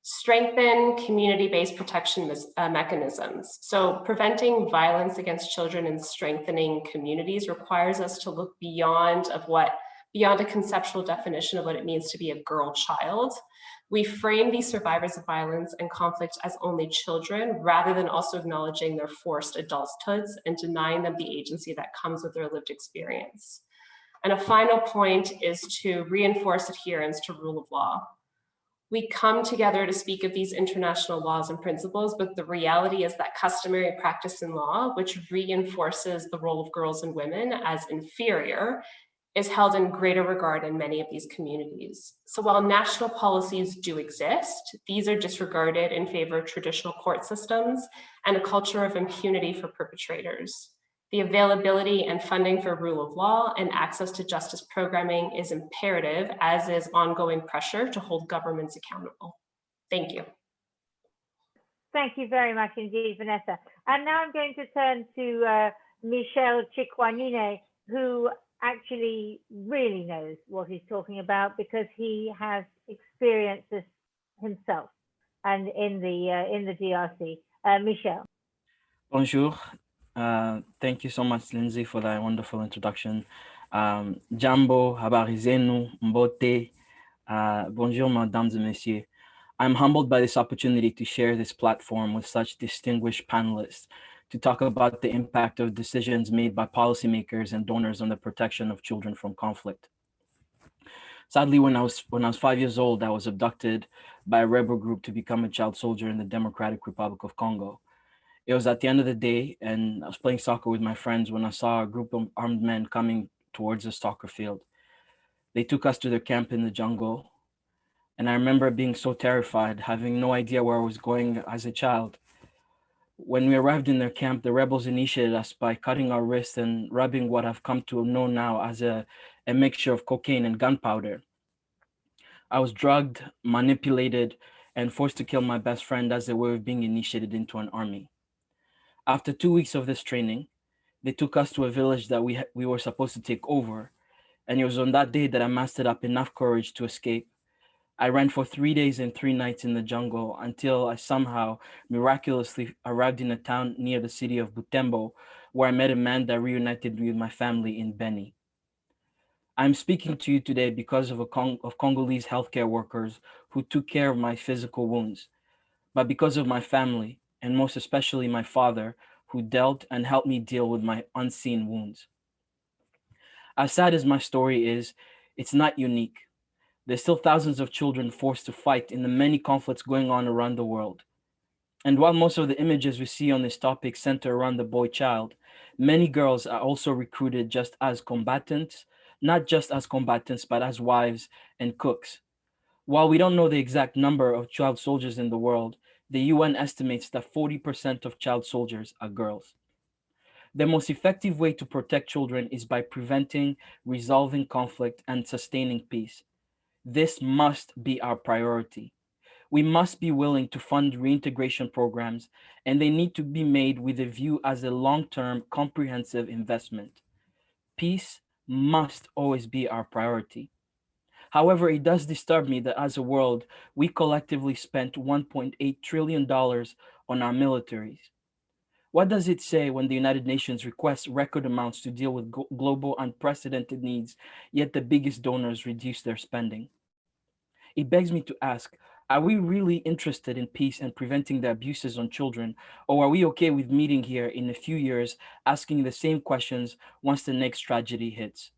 Speaker 8: Strengthen community-based protection mechanisms. So preventing violence against children and strengthening communities requires us to look beyond a conceptual definition of what it means to be a girl child. We frame these survivors of violence and conflict as only children, rather than also acknowledging their forced adulthoods and denying them the agency that comes with their lived experience. And a final point is to reinforce adherence to rule of law. We come together to speak of these international laws and principles, but the reality is that customary practice in law, which reinforces the role of girls and women as inferior, is held in greater regard in many of these communities. So while national policies do exist, these are disregarded in favor of traditional court systems and a culture of impunity for perpetrators. The availability and funding for rule of law and access to justice programming is imperative, as is ongoing pressure to hold governments accountable. Thank you.
Speaker 1: Thank you very much indeed, Vanessa. And now I'm going to turn to Michel Chikwanine, who actually really knows what he's talking about because he has experienced this himself and in the DRC. Michel.
Speaker 9: Bonjour. Thank you so much, Lindsey, for that wonderful introduction. Jambo, habari zenu, mbote. Bonjour, mesdames et messieurs. I'm humbled by this opportunity to share this platform with such distinguished panelists to talk about the impact of decisions made by policymakers and donors on the protection of children from conflict. Sadly, when I was 5 years old, I was abducted by a rebel group to become a child soldier in the Democratic Republic of Congo. It was at the end of the day, and I was playing soccer with my friends when I saw a group of armed men coming towards the soccer field. They took us to their camp in the jungle, and I remember being so terrified, having no idea where I was going as a child. When we arrived in their camp, the rebels initiated us by cutting our wrists and rubbing what I've come to know now as a mixture of cocaine and gunpowder. I was drugged, manipulated, and forced to kill my best friend as a way of being initiated into an army. After 2 weeks of this training, they took us to a village that we were supposed to take over, and it was on that day that I mustered up enough courage to escape. I ran for 3 days and 3 nights in the jungle until I somehow miraculously arrived in a town near the city of Butembo, where I met a man that reunited me with my family in Beni. I'm speaking to you today because of Congolese healthcare workers who took care of my physical wounds, but because of my family, and most especially my father, who dealt and helped me deal with my unseen wounds. As sad as my story is, it's not unique. There's still thousands of children forced to fight in the many conflicts going on around the world. And while most of the images we see on this topic center around the boy child, many girls are also recruited just as combatants, not just as combatants, but as wives and cooks. While we don't know the exact number of child soldiers in the world, the UN estimates that 40% of child soldiers are girls. The most effective way to protect children is by preventing, resolving conflict, and sustaining peace. This must be our priority. We must be willing to fund reintegration programs, and they need to be made with a view as a long-term comprehensive investment. Peace must always be our priority. However, it does disturb me that as a world, we collectively spent $1.8 trillion on our militaries. What does it say when the United Nations requests record amounts to deal with global unprecedented needs, yet the biggest donors reduce their spending? It begs me to ask, are we really interested in peace and preventing the abuses on children, or are we okay with meeting here in a few years asking the same questions once the next tragedy hits?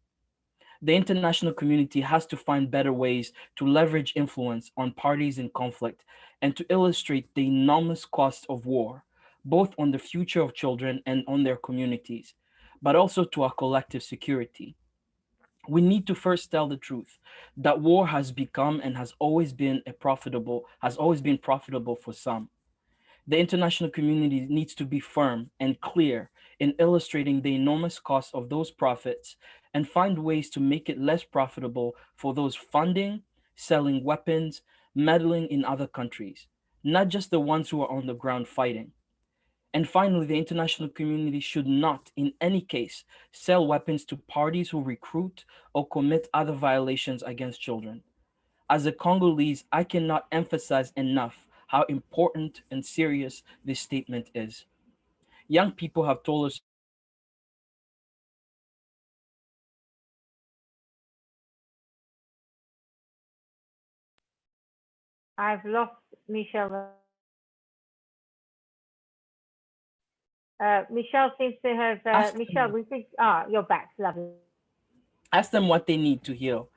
Speaker 9: The international community has to find better ways to leverage influence on parties in conflict and to illustrate the enormous cost of war, both on the future of children and on their communities, but also to our collective security. We need to first tell the truth that war has become and has always been profitable for some. The international community needs to be firm and clear in illustrating the enormous cost of those profits and find ways to make it less profitable for those funding, selling weapons, meddling in other countries, not just the ones who are on the ground fighting. And finally, the international community should not, in any case, sell weapons to parties who recruit or commit other violations against children. As a Congolese, I cannot emphasize enough how important and serious this statement is. Young people have told us.
Speaker 1: I've lost Michel. Michel seems to have, Michel, we think, you're back, lovely.
Speaker 9: Ask them what they need to heal,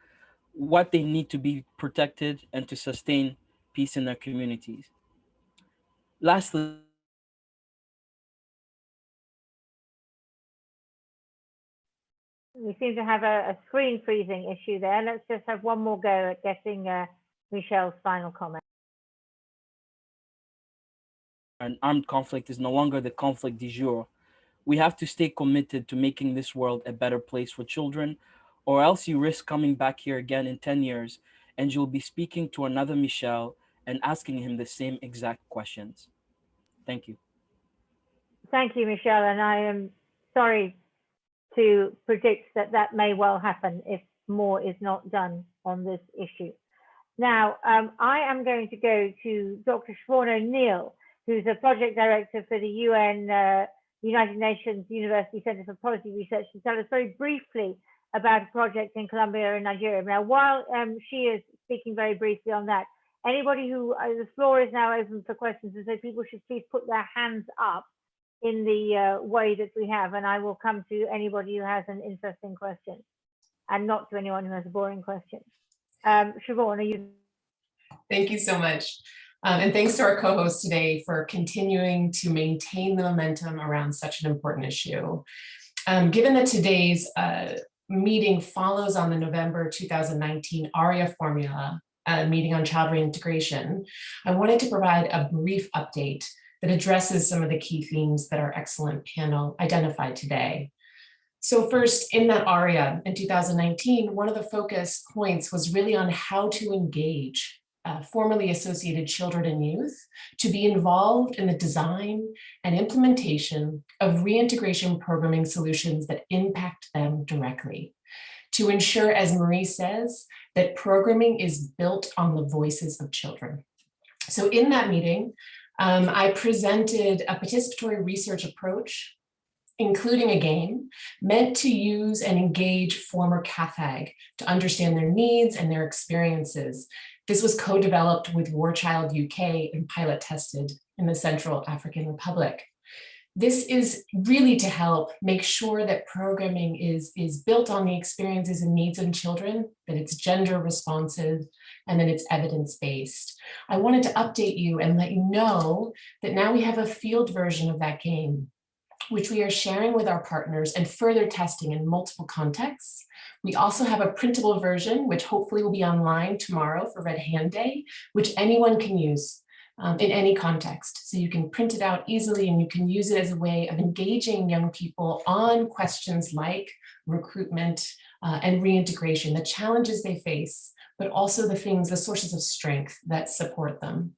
Speaker 9: what they need to be protected and to sustain peace in their communities. Lastly,
Speaker 1: we seem to have a screen freezing issue there. Let's just have one more go at getting Michel's final comment.
Speaker 9: An armed conflict is no longer the conflict du jour. We have to stay committed to making this world a better place for children, or else you risk coming back here again in 10 years and you'll be speaking to another Michel and asking him the same exact questions. Thank you.
Speaker 1: Thank you, Michel. And I am sorry to predict that that may well happen if more is not done on this issue. Now, I am going to go to Dr. Siobhan O'Neill, who's a project director for the UN United Nations University Center for Policy Research, to tell us very briefly about a project in Colombia and Nigeria. Now, while she is speaking very briefly on that, anybody who, the floor is now open for questions, and so people should please put their hands up in the way that we have, and I will come to anybody who has an interesting question and not to anyone who has a boring question. Siobhan, are you?
Speaker 10: Thank you so much. And thanks to our co-host today for continuing to maintain the momentum around such an important issue. Given that today's meeting follows on the November 2019 ARIA formula meeting on child reintegration, I wanted to provide a brief update that addresses some of the key themes that our excellent panel identified today. So first, in that ARIA in 2019, one of the focus points was really on how to engage formerly associated children and youth to be involved in the design and implementation of reintegration programming solutions that impact them directly, to ensure, as Marie says, that programming is built on the voices of children. So in that meeting, I presented a participatory research approach, including a game, meant to use and engage former CAFAG to understand their needs and their experiences. This was co-developed with War Child UK and pilot tested in the Central African Republic. This is really to help make sure that programming is built on the experiences and needs of children, that it's gender responsive, and that it's evidence-based. I wanted to update you and let you know that now we have a field version of that game, which we are sharing with our partners and further testing in multiple contexts. We also have a printable version, which hopefully will be online tomorrow for Red Hand Day, which anyone can use in any context. So you can print it out easily and you can use it as a way of engaging young people on questions like recruitment and reintegration, the challenges they face but also the sources of strength that support them.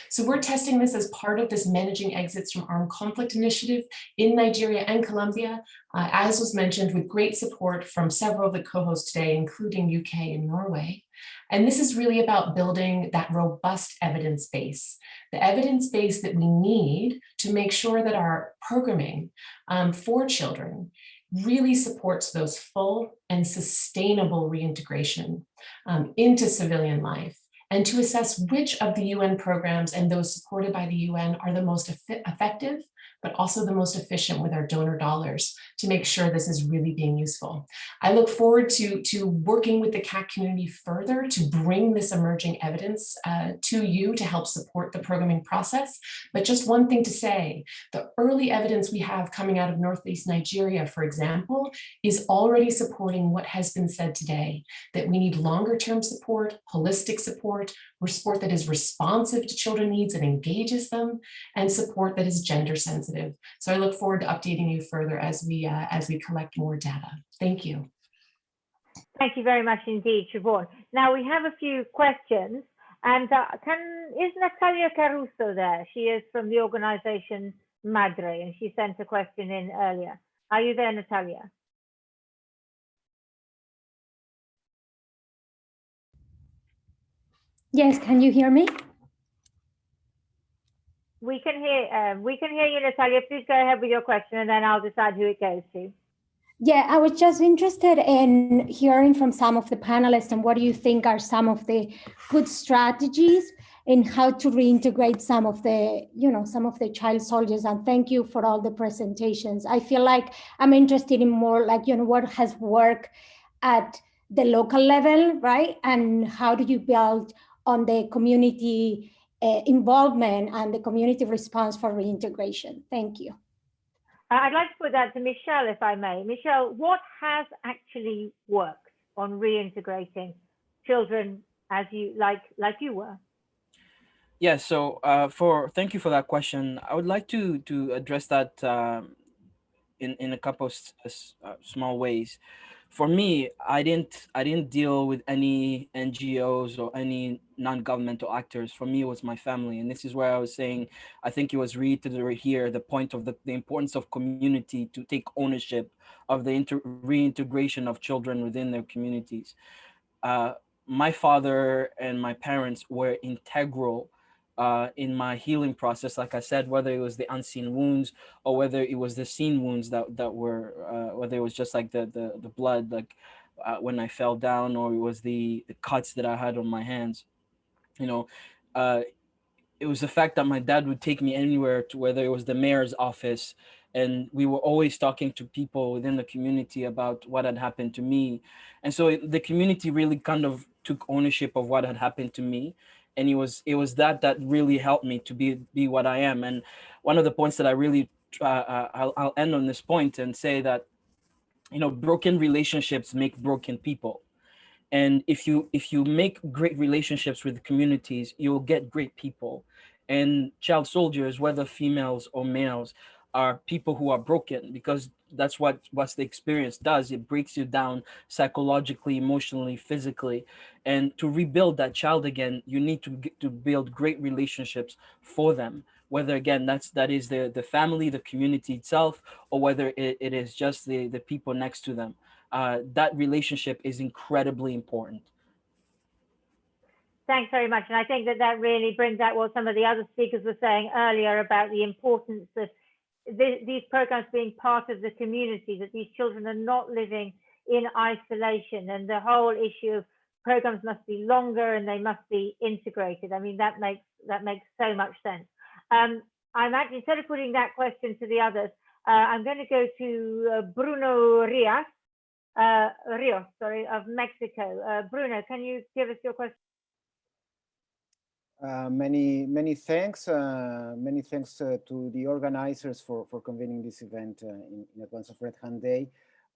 Speaker 10: So we're testing this as part of this Managing Exits from Armed Conflict initiative in Nigeria and Colombia, as was mentioned, with great support from several of the co-hosts today, including UK and Norway. And this is really about building that robust evidence base, the evidence base that we need to make sure that our programming for children really supports those full and sustainable reintegration into civilian life, and to assess which of the UN programs and those supported by the UN are the most effective, but also the most efficient with our donor dollars to make sure this is really being useful. I look forward to working with the CAC community further to bring this emerging evidence to you to help support the programming process. But just one thing to say, the early evidence we have coming out of Northeast Nigeria, for example, is already supporting what has been said today, that we need longer term support, holistic support that is responsive to children needs and engages them, and support that is gender sensitive. So I look forward to updating you further as we collect more data. Thank you.
Speaker 1: Thank you very much indeed, Siobhan. Now we have a few questions, and is Natalia Caruso there? She is from the organization Madre, and she sent a question in earlier. Are you there, Natalia?
Speaker 11: Yes, can you hear me?
Speaker 1: We can hear you, Natalia. Please go ahead with your question, and then I'll decide who it goes to.
Speaker 11: Yeah, I was just interested in hearing from some of the panelists and what do you think are some of the good strategies in how to reintegrate some of the child soldiers. And thank you for all the presentations. I feel like I'm interested in more like, what has worked at the local level, right? And how do you build on the community involvement and the community response for reintegration? Thank you.
Speaker 1: I'd like to put that to Michel, if I may. Michel, what has actually worked on reintegrating children as you like you were?
Speaker 9: Yeah, so thank you for that question. I would like to address that in a couple of small ways. For me, I didn't deal with any NGOs or any non-governmental actors. For me, it was my family, and this is where I was saying, I think it was reiterated here, the point of the importance of community to take ownership of the reintegration of children within their communities. My father and my parents were integral in my healing process. Like I said, whether it was the unseen wounds or whether it was the seen wounds that were, whether it was just like the blood, like when I fell down, or it was the cuts that I had on my hands, it was the fact that my dad would take me anywhere, to whether it was the mayor's office, and we were always talking to people within the community about what had happened to me. And so the community really kind of took ownership of what had happened to me. And it was that really helped me to be what I am. And one of the points that I really, I'll end on this point and say that, broken relationships make broken people. And if you make great relationships with communities, you'll get great people. And child soldiers, whether females or males, are people who are broken, because that's what the experience does. It breaks you down psychologically, emotionally, physically. And to rebuild that child again, you need to build great relationships for them, whether again that is the family, the community itself, or whether it is just the people next to them. That relationship is incredibly important.
Speaker 1: Thanks very much. And I think that really brings out what some of the other speakers were saying earlier about the importance of these programs being part of the community, that these children are not living in isolation, and the whole issue of programs must be longer and they must be integrated. I mean, that makes so much sense. I'm actually, instead of putting that question to the others, I'm going to go to Bruno Rios, of Mexico. Bruno, can you give us your question?
Speaker 12: Many thanks to the organizers for convening this event in advance of Red Hand Day,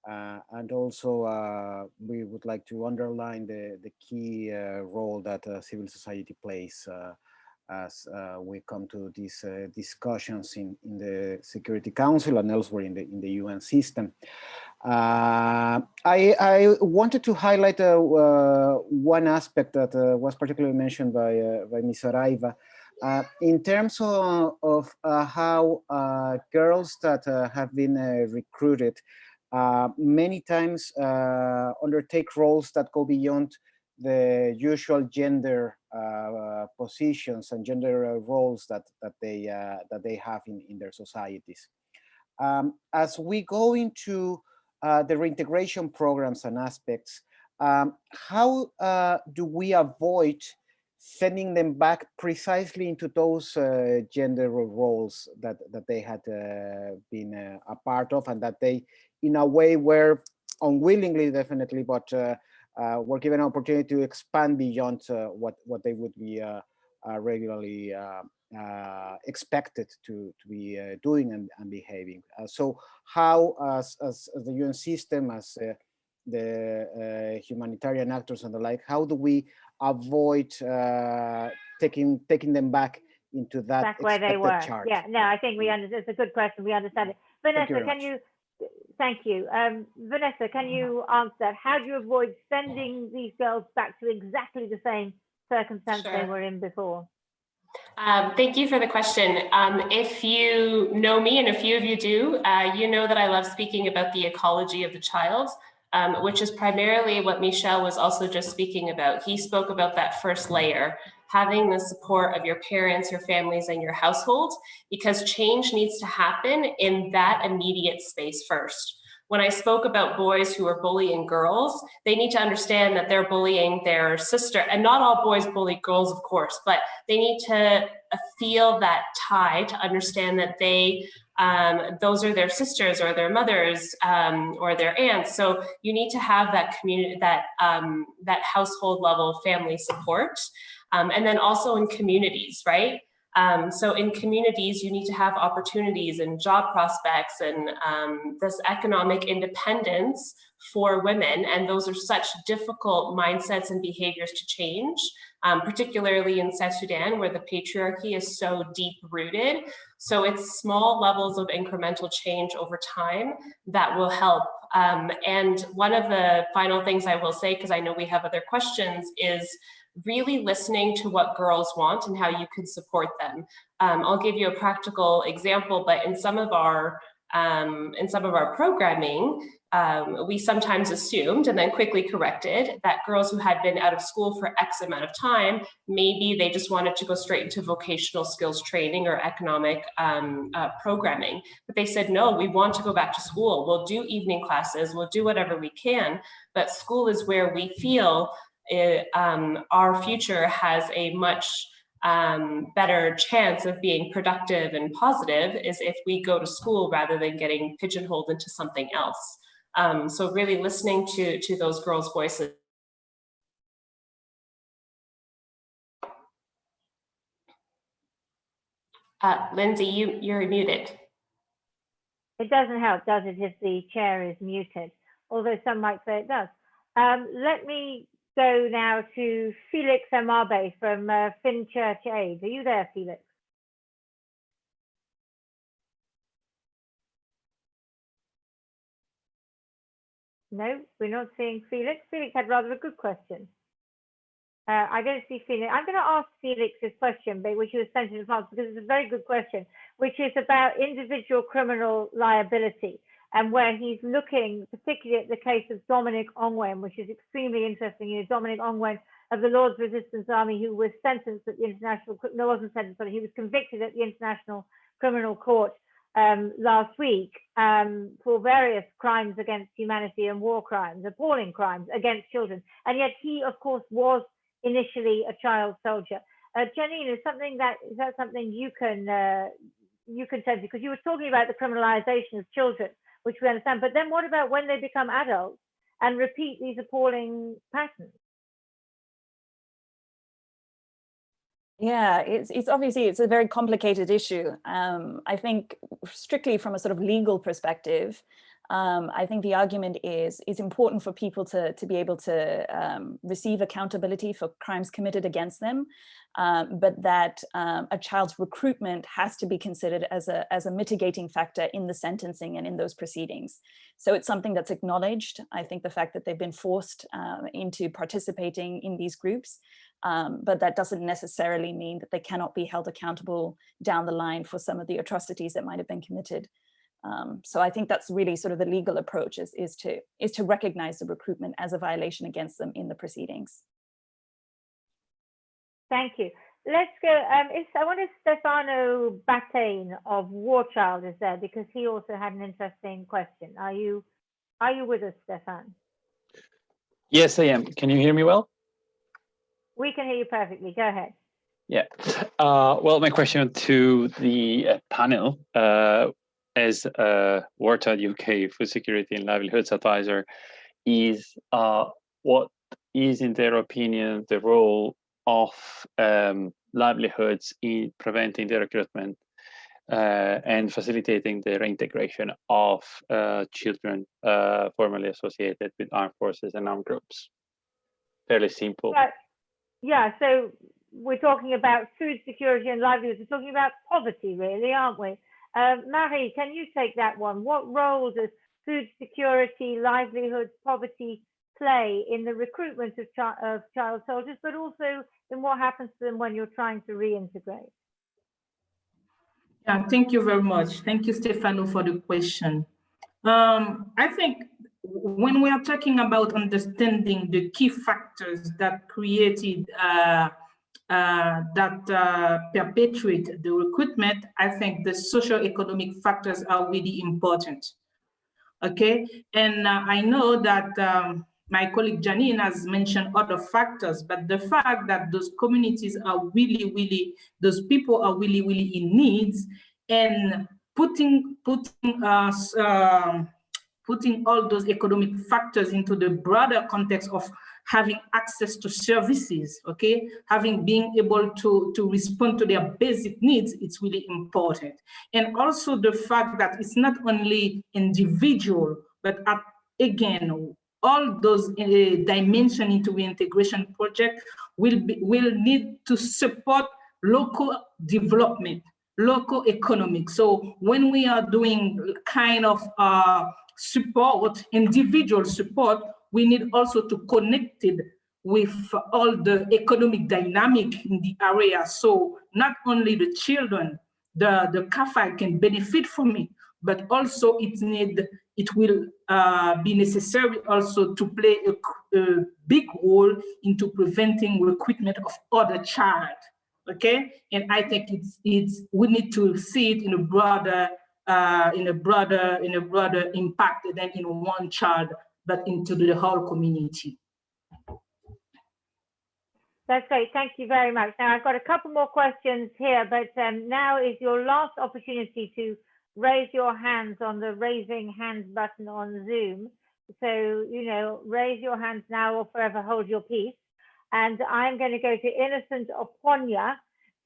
Speaker 12: and also we would like to underline the key role that civil society plays as we come to these discussions in the Security Council and elsewhere in the UN system. I wanted to highlight one aspect that was particularly mentioned by Ms. Saraiva, in terms of how girls that have been recruited many times undertake roles that go beyond the usual gender positions and gender roles that they have in their societies. As we go into the reintegration programs and aspects, how do we avoid sending them back precisely into those gender roles that they had been a part of, and that they, in a way, were unwillingly, definitely, but were given an opportunity to expand beyond what they would be regularly expected to be doing and behaving. So how, as the UN system, as the humanitarian actors and the like, how do we avoid taking them back into that
Speaker 1: back where they were?
Speaker 12: charge?
Speaker 1: Yeah, no, I think we understand. It's a good question. We understand it. Vanessa, can you? Thank you. Vanessa, can you answer that? How do you avoid sending these girls back to exactly the same circumstance they were in before?
Speaker 8: Thank you for the question. If you know me, and a few of you do, you know that I love speaking about the ecology of the child, which is primarily what Michel was also just speaking about. He spoke about that first layer, having the support of your parents, your families, and your household, because change needs to happen in that immediate space first. When I spoke about boys who are bullying girls, they need to understand that they're bullying their sister, and not all boys bully girls, of course, but they need to feel that tie to understand that they, those are their sisters or their mothers or their aunts. So you need to have that community, that household level family support. And then also in communities, right? So in communities, you need to have opportunities and job prospects and this economic independence for women. And those are such difficult mindsets and behaviors to change, particularly in South Sudan, where the patriarchy is so deep rooted. So it's small levels of incremental change over time that will help. And one of the final things I will say, because I know we have other questions, is really listening to what girls want and how you could support them. I'll give you a practical example, but in some of our programming, we sometimes assumed and then quickly corrected that girls who had been out of school for X amount of time, maybe they just wanted to go straight into vocational skills training or economic programming. But they said, no, we want to go back to school. We'll do evening classes, we'll do whatever we can, but school is where we feel our future has a much better chance of being productive and positive is if we go to school rather than getting pigeonholed into something else. So really listening to those girls' voices. Lindsey, you're muted.
Speaker 1: It doesn't help, does it, if the chair is muted? Although some might say it does. Let me go now to Felix Amabe from Finchurch Aid. Are you there, Felix? No, we're not seeing Felix. Felix had rather a good question. I don't see Felix. I'm going to ask Felix this question, which was sent in advance, because it's a very good question, which is about individual criminal liability, and where he's looking particularly at the case of Dominic Ongwen, which is extremely interesting. You know, Dominic Ongwen of the Lord's Resistance Army, who was sentenced at the International, no, wasn't sentenced, but he was convicted at the International Criminal Court last week for various crimes against humanity and war crimes, appalling crimes against children. And yet he, of course, was initially a child soldier. Janine, is that something you can tell me? Because you were talking about the criminalization of children, which we understand, but then what about when they become adults and repeat these appalling patterns?
Speaker 6: Yeah, it's obviously, it's a very complicated issue. I think strictly from a sort of legal perspective, I think the argument is it's important for people to be able to receive accountability for crimes committed against them, but that a child's recruitment has to be considered as a mitigating factor in the sentencing and in those proceedings. So it's something that's acknowledged. I think the fact that they've been forced into participating in these groups, but that doesn't necessarily mean that they cannot be held accountable down the line for some of the atrocities that might have been committed. So I think that's really sort of the legal approach is to recognize the recruitment as a violation against them in the proceedings.
Speaker 1: Thank you. Let's go. I wonder if Stefano Batain of War Child is there, because he also had an interesting question. Are you with us, Stefan?
Speaker 13: Yes, I am. Can you hear me well?
Speaker 1: We can hear you perfectly. Go ahead.
Speaker 13: Yeah. Well, my question to the panel, as War Child UK Food Security and Livelihoods Advisor, is what is, in their opinion, the role of livelihoods in preventing the recruitment and facilitating the reintegration of children formerly associated with armed forces and armed groups? Fairly simple.
Speaker 1: Yeah, so we're talking about food security and livelihoods. We're talking about poverty, really, aren't we? Marie, can you take that one? What role does food security, livelihoods, poverty play in the recruitment of child soldiers, but also in what happens to them when you're trying to reintegrate?
Speaker 7: Yeah, thank you very much. Thank you, Stefano, for the question. I think when we are talking about understanding the key factors that created perpetuate the recruitment, I think the socio-economic factors are really important. Okay, and I know that my colleague Janine has mentioned other factors, but the fact that those communities are really, those people are really in needs, and putting all those economic factors into the broader context of having access to services, okay, being able to respond to their basic needs, it's really important. And also the fact that it's not only individual, but again, all those dimensions into reintegration project will need to support local development, local economic. So when we are doing kind of support, individual support, we need also to connect it with all the economic dynamic in the area. So not only the children, the CAFI can benefit from it, but also it will be necessary also to play a big role into preventing recruitment of other child. Okay, and I think we need to see it in a broader impact than in one child, but into the whole community.
Speaker 1: That's great. Thank you very much. Now, I've got a couple more questions here, but now is your last opportunity to raise your hands on the raising hands button on Zoom. So, raise your hands now or forever hold your peace. And I'm going to go to Innocent Oponya,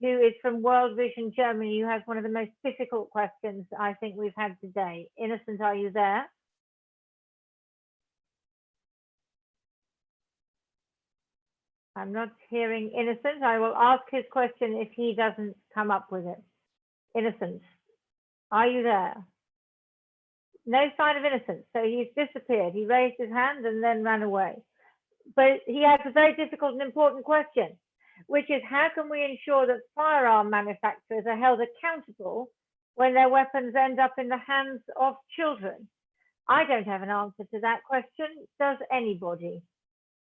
Speaker 1: who is from World Vision Germany, who has one of the most difficult questions I think we've had today. Innocent, are you there? I'm not hearing Innocent. I will ask his question if he doesn't come up with it. Innocent, are you there? No sign of Innocent, so he's disappeared. He raised his hand and then ran away. But he has a very difficult and important question, which is how can we ensure that firearm manufacturers are held accountable when their weapons end up in the hands of children? I don't have an answer to that question. Does anybody?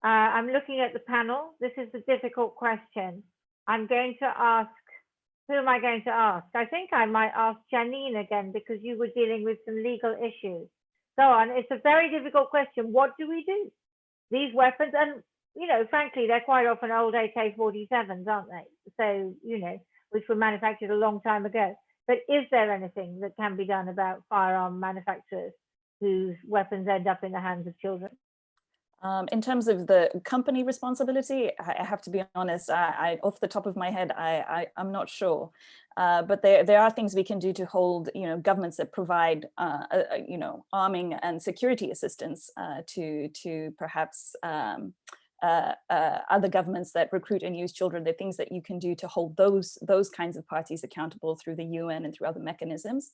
Speaker 1: I'm looking at the panel. This is a difficult question. I'm going to ask, who am I going to ask? I think I might ask Janine again, because you were dealing with some legal issues. Go on, it's a very difficult question. What do we do? These weapons, and frankly, they're quite often old AK-47s, aren't they? So, which were manufactured a long time ago. But is there anything that can be done about firearm manufacturers whose weapons end up in the hands of children?
Speaker 6: In terms of the company responsibility, I have to be honest, I off the top of my head, I'm not sure. But there are things we can do to hold, governments that provide, arming and security assistance to perhaps other governments that recruit and use children. There are things that you can do to hold those kinds of parties accountable through the UN and through other mechanisms.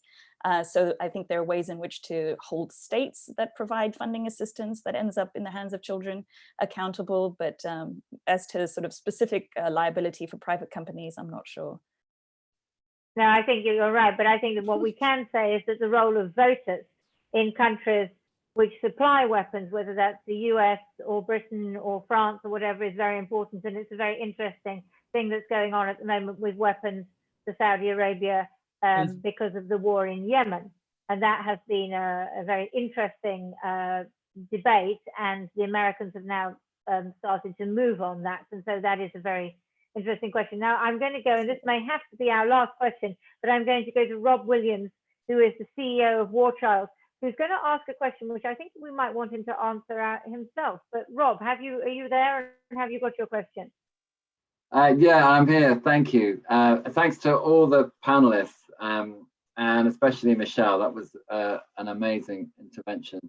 Speaker 6: So I think there are ways in which to hold states that provide funding assistance that ends up in the hands of children accountable. But as to sort of specific liability for private companies, I'm not sure.
Speaker 1: No, I think you're right. But I think that what we can say is that the role of voters in countries which supply weapons, whether that's the US or Britain or France or whatever, is very important. And it's a very interesting thing that's going on at the moment with weapons to Saudi Arabia because of the war in Yemen. And that has been a very interesting debate, and the Americans have now started to move on that. And so that is a very interesting question. Now I'm going to go, and this may have to be our last question, but I'm going to go to Rob Williams, who is the CEO of War Child, who's going to ask a question which I think we might want him to answer himself. But Rob, are you there, and have you got your question?
Speaker 14: Yeah, I'm here. Thank you. Thanks to all the panelists, and especially Michel. That was an amazing intervention.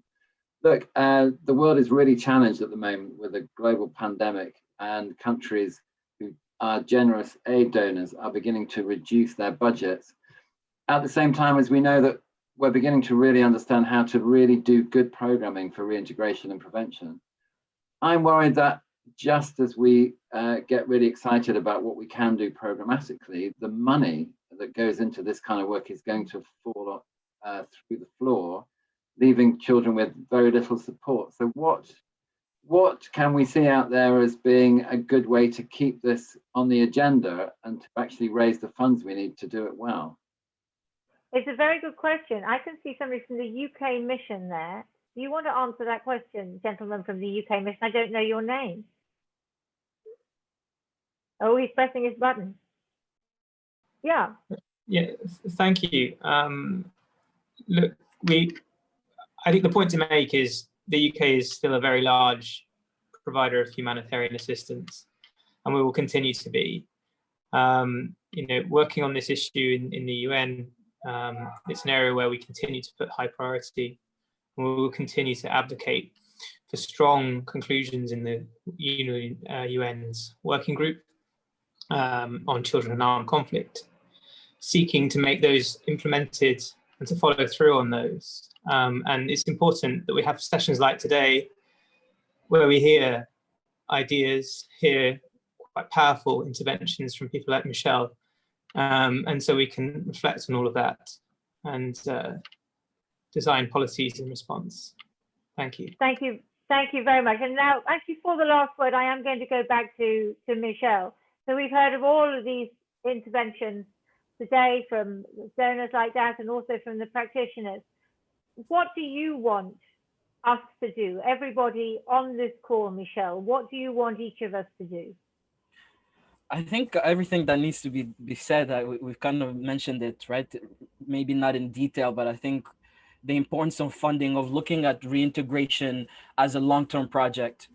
Speaker 14: Look, the world is really challenged at the moment with a global pandemic, and countries who are generous aid donors are beginning to reduce their budgets. At the same time as we know that we're beginning to really understand how to really do good programming for reintegration and prevention. I'm worried that just as we get really excited about what we can do programmatically, the money that goes into this kind of work is going to fall through the floor, leaving children with very little support. So what can we see out there as being a good way to keep this on the agenda and to actually raise the funds we need to do it well?
Speaker 1: It's a very good question. I can see somebody from the UK mission there. Do you want to answer that question, gentleman from the UK mission? I don't know your name. Oh, he's pressing his button. Yeah.
Speaker 15: Yeah, thank you. Look, I think the point to make is the UK is still a very large provider of humanitarian assistance, and we will continue to be. Working on this issue in the UN, it's an area where we continue to put high priority, and we will continue to advocate for strong conclusions in the UN's working group on children in armed conflict, seeking to make those implemented and to follow through on those. And it's important that we have sessions like today where we hear ideas, hear quite powerful interventions from people like Michel, and so we can reflect on all of that and design policies in response. Thank you.
Speaker 1: Thank you. Thank you very much. And now, actually, for the last word, I am going to go back to Michel. So we've heard of all of these interventions today from donors like that, and also from the practitioners. What do you want us to do? Everybody on this call, Michel, what do you want each of us to do?
Speaker 9: I think everything that needs to be said, we've kind of mentioned it, right? Maybe not in detail, but I think the importance of funding, of looking at reintegration as a long-term project.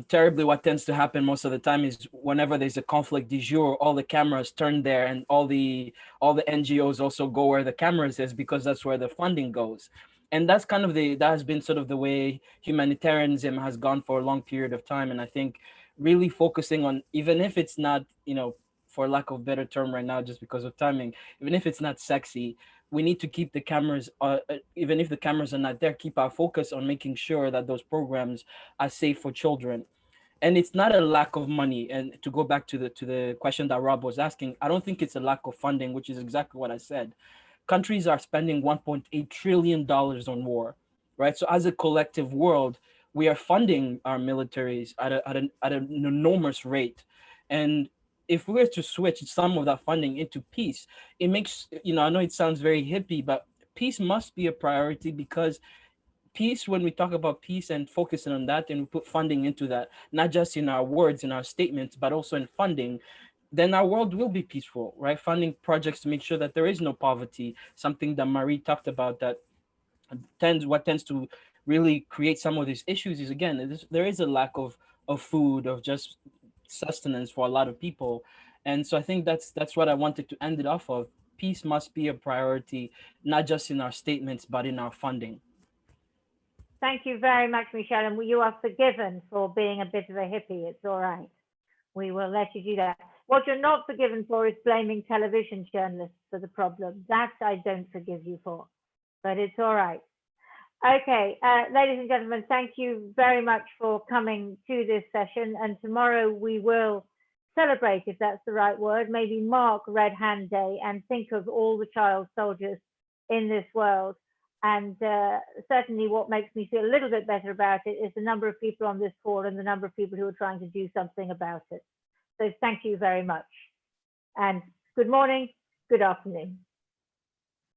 Speaker 9: Terribly, what tends to happen most of the time is whenever there's a conflict du jour, all the cameras turn there, and all the NGOs also go where the cameras is, because that's where the funding goes. And that's kind of that has been sort of the way humanitarianism has gone for a long period of time. And I think really focusing on, even if it's not, for lack of a better term right now, just because of timing, even if it's not sexy, we need to keep the cameras, even if the cameras are not there, keep our focus on making sure that those programs are safe for children. And it's not a lack of money. And to go back to the question that Rob was asking, I don't think it's a lack of funding, which is exactly what I said. Countries are spending $1.8 trillion on war, right? So as a collective world, we are funding our militaries at an enormous rate. And if we were to switch some of that funding into peace, it makes, I know it sounds very hippie, but peace must be a priority, because peace, when we talk about peace and focusing on that, and we put funding into that, not just in our words, in our statements, but also in funding, then our world will be peaceful, right? Funding projects to make sure that there is no poverty, something that Marie talked about, that what tends to really create some of these issues is, again, there is a lack of food, of just sustenance for a lot of people. And so I think that's what I wanted to end it off of. Peace must be a priority, not just in our statements, but in our funding.
Speaker 1: Thank you very much, Michel, and you are forgiven for being a bit of a hippie. It's all right. We will let you do that. What you're not forgiven for is blaming television journalists for the problem. That I don't forgive you for, but it's all right. Okay, ladies and gentlemen, thank you very much for coming to this session. And tomorrow we will celebrate, if that's the right word, maybe mark Red Hand Day and think of all the child soldiers in this world. And certainly what makes me feel a little bit better about it is the number of people on this call and the number of people who are trying to do something about it. So thank you very much. And good morning, good afternoon.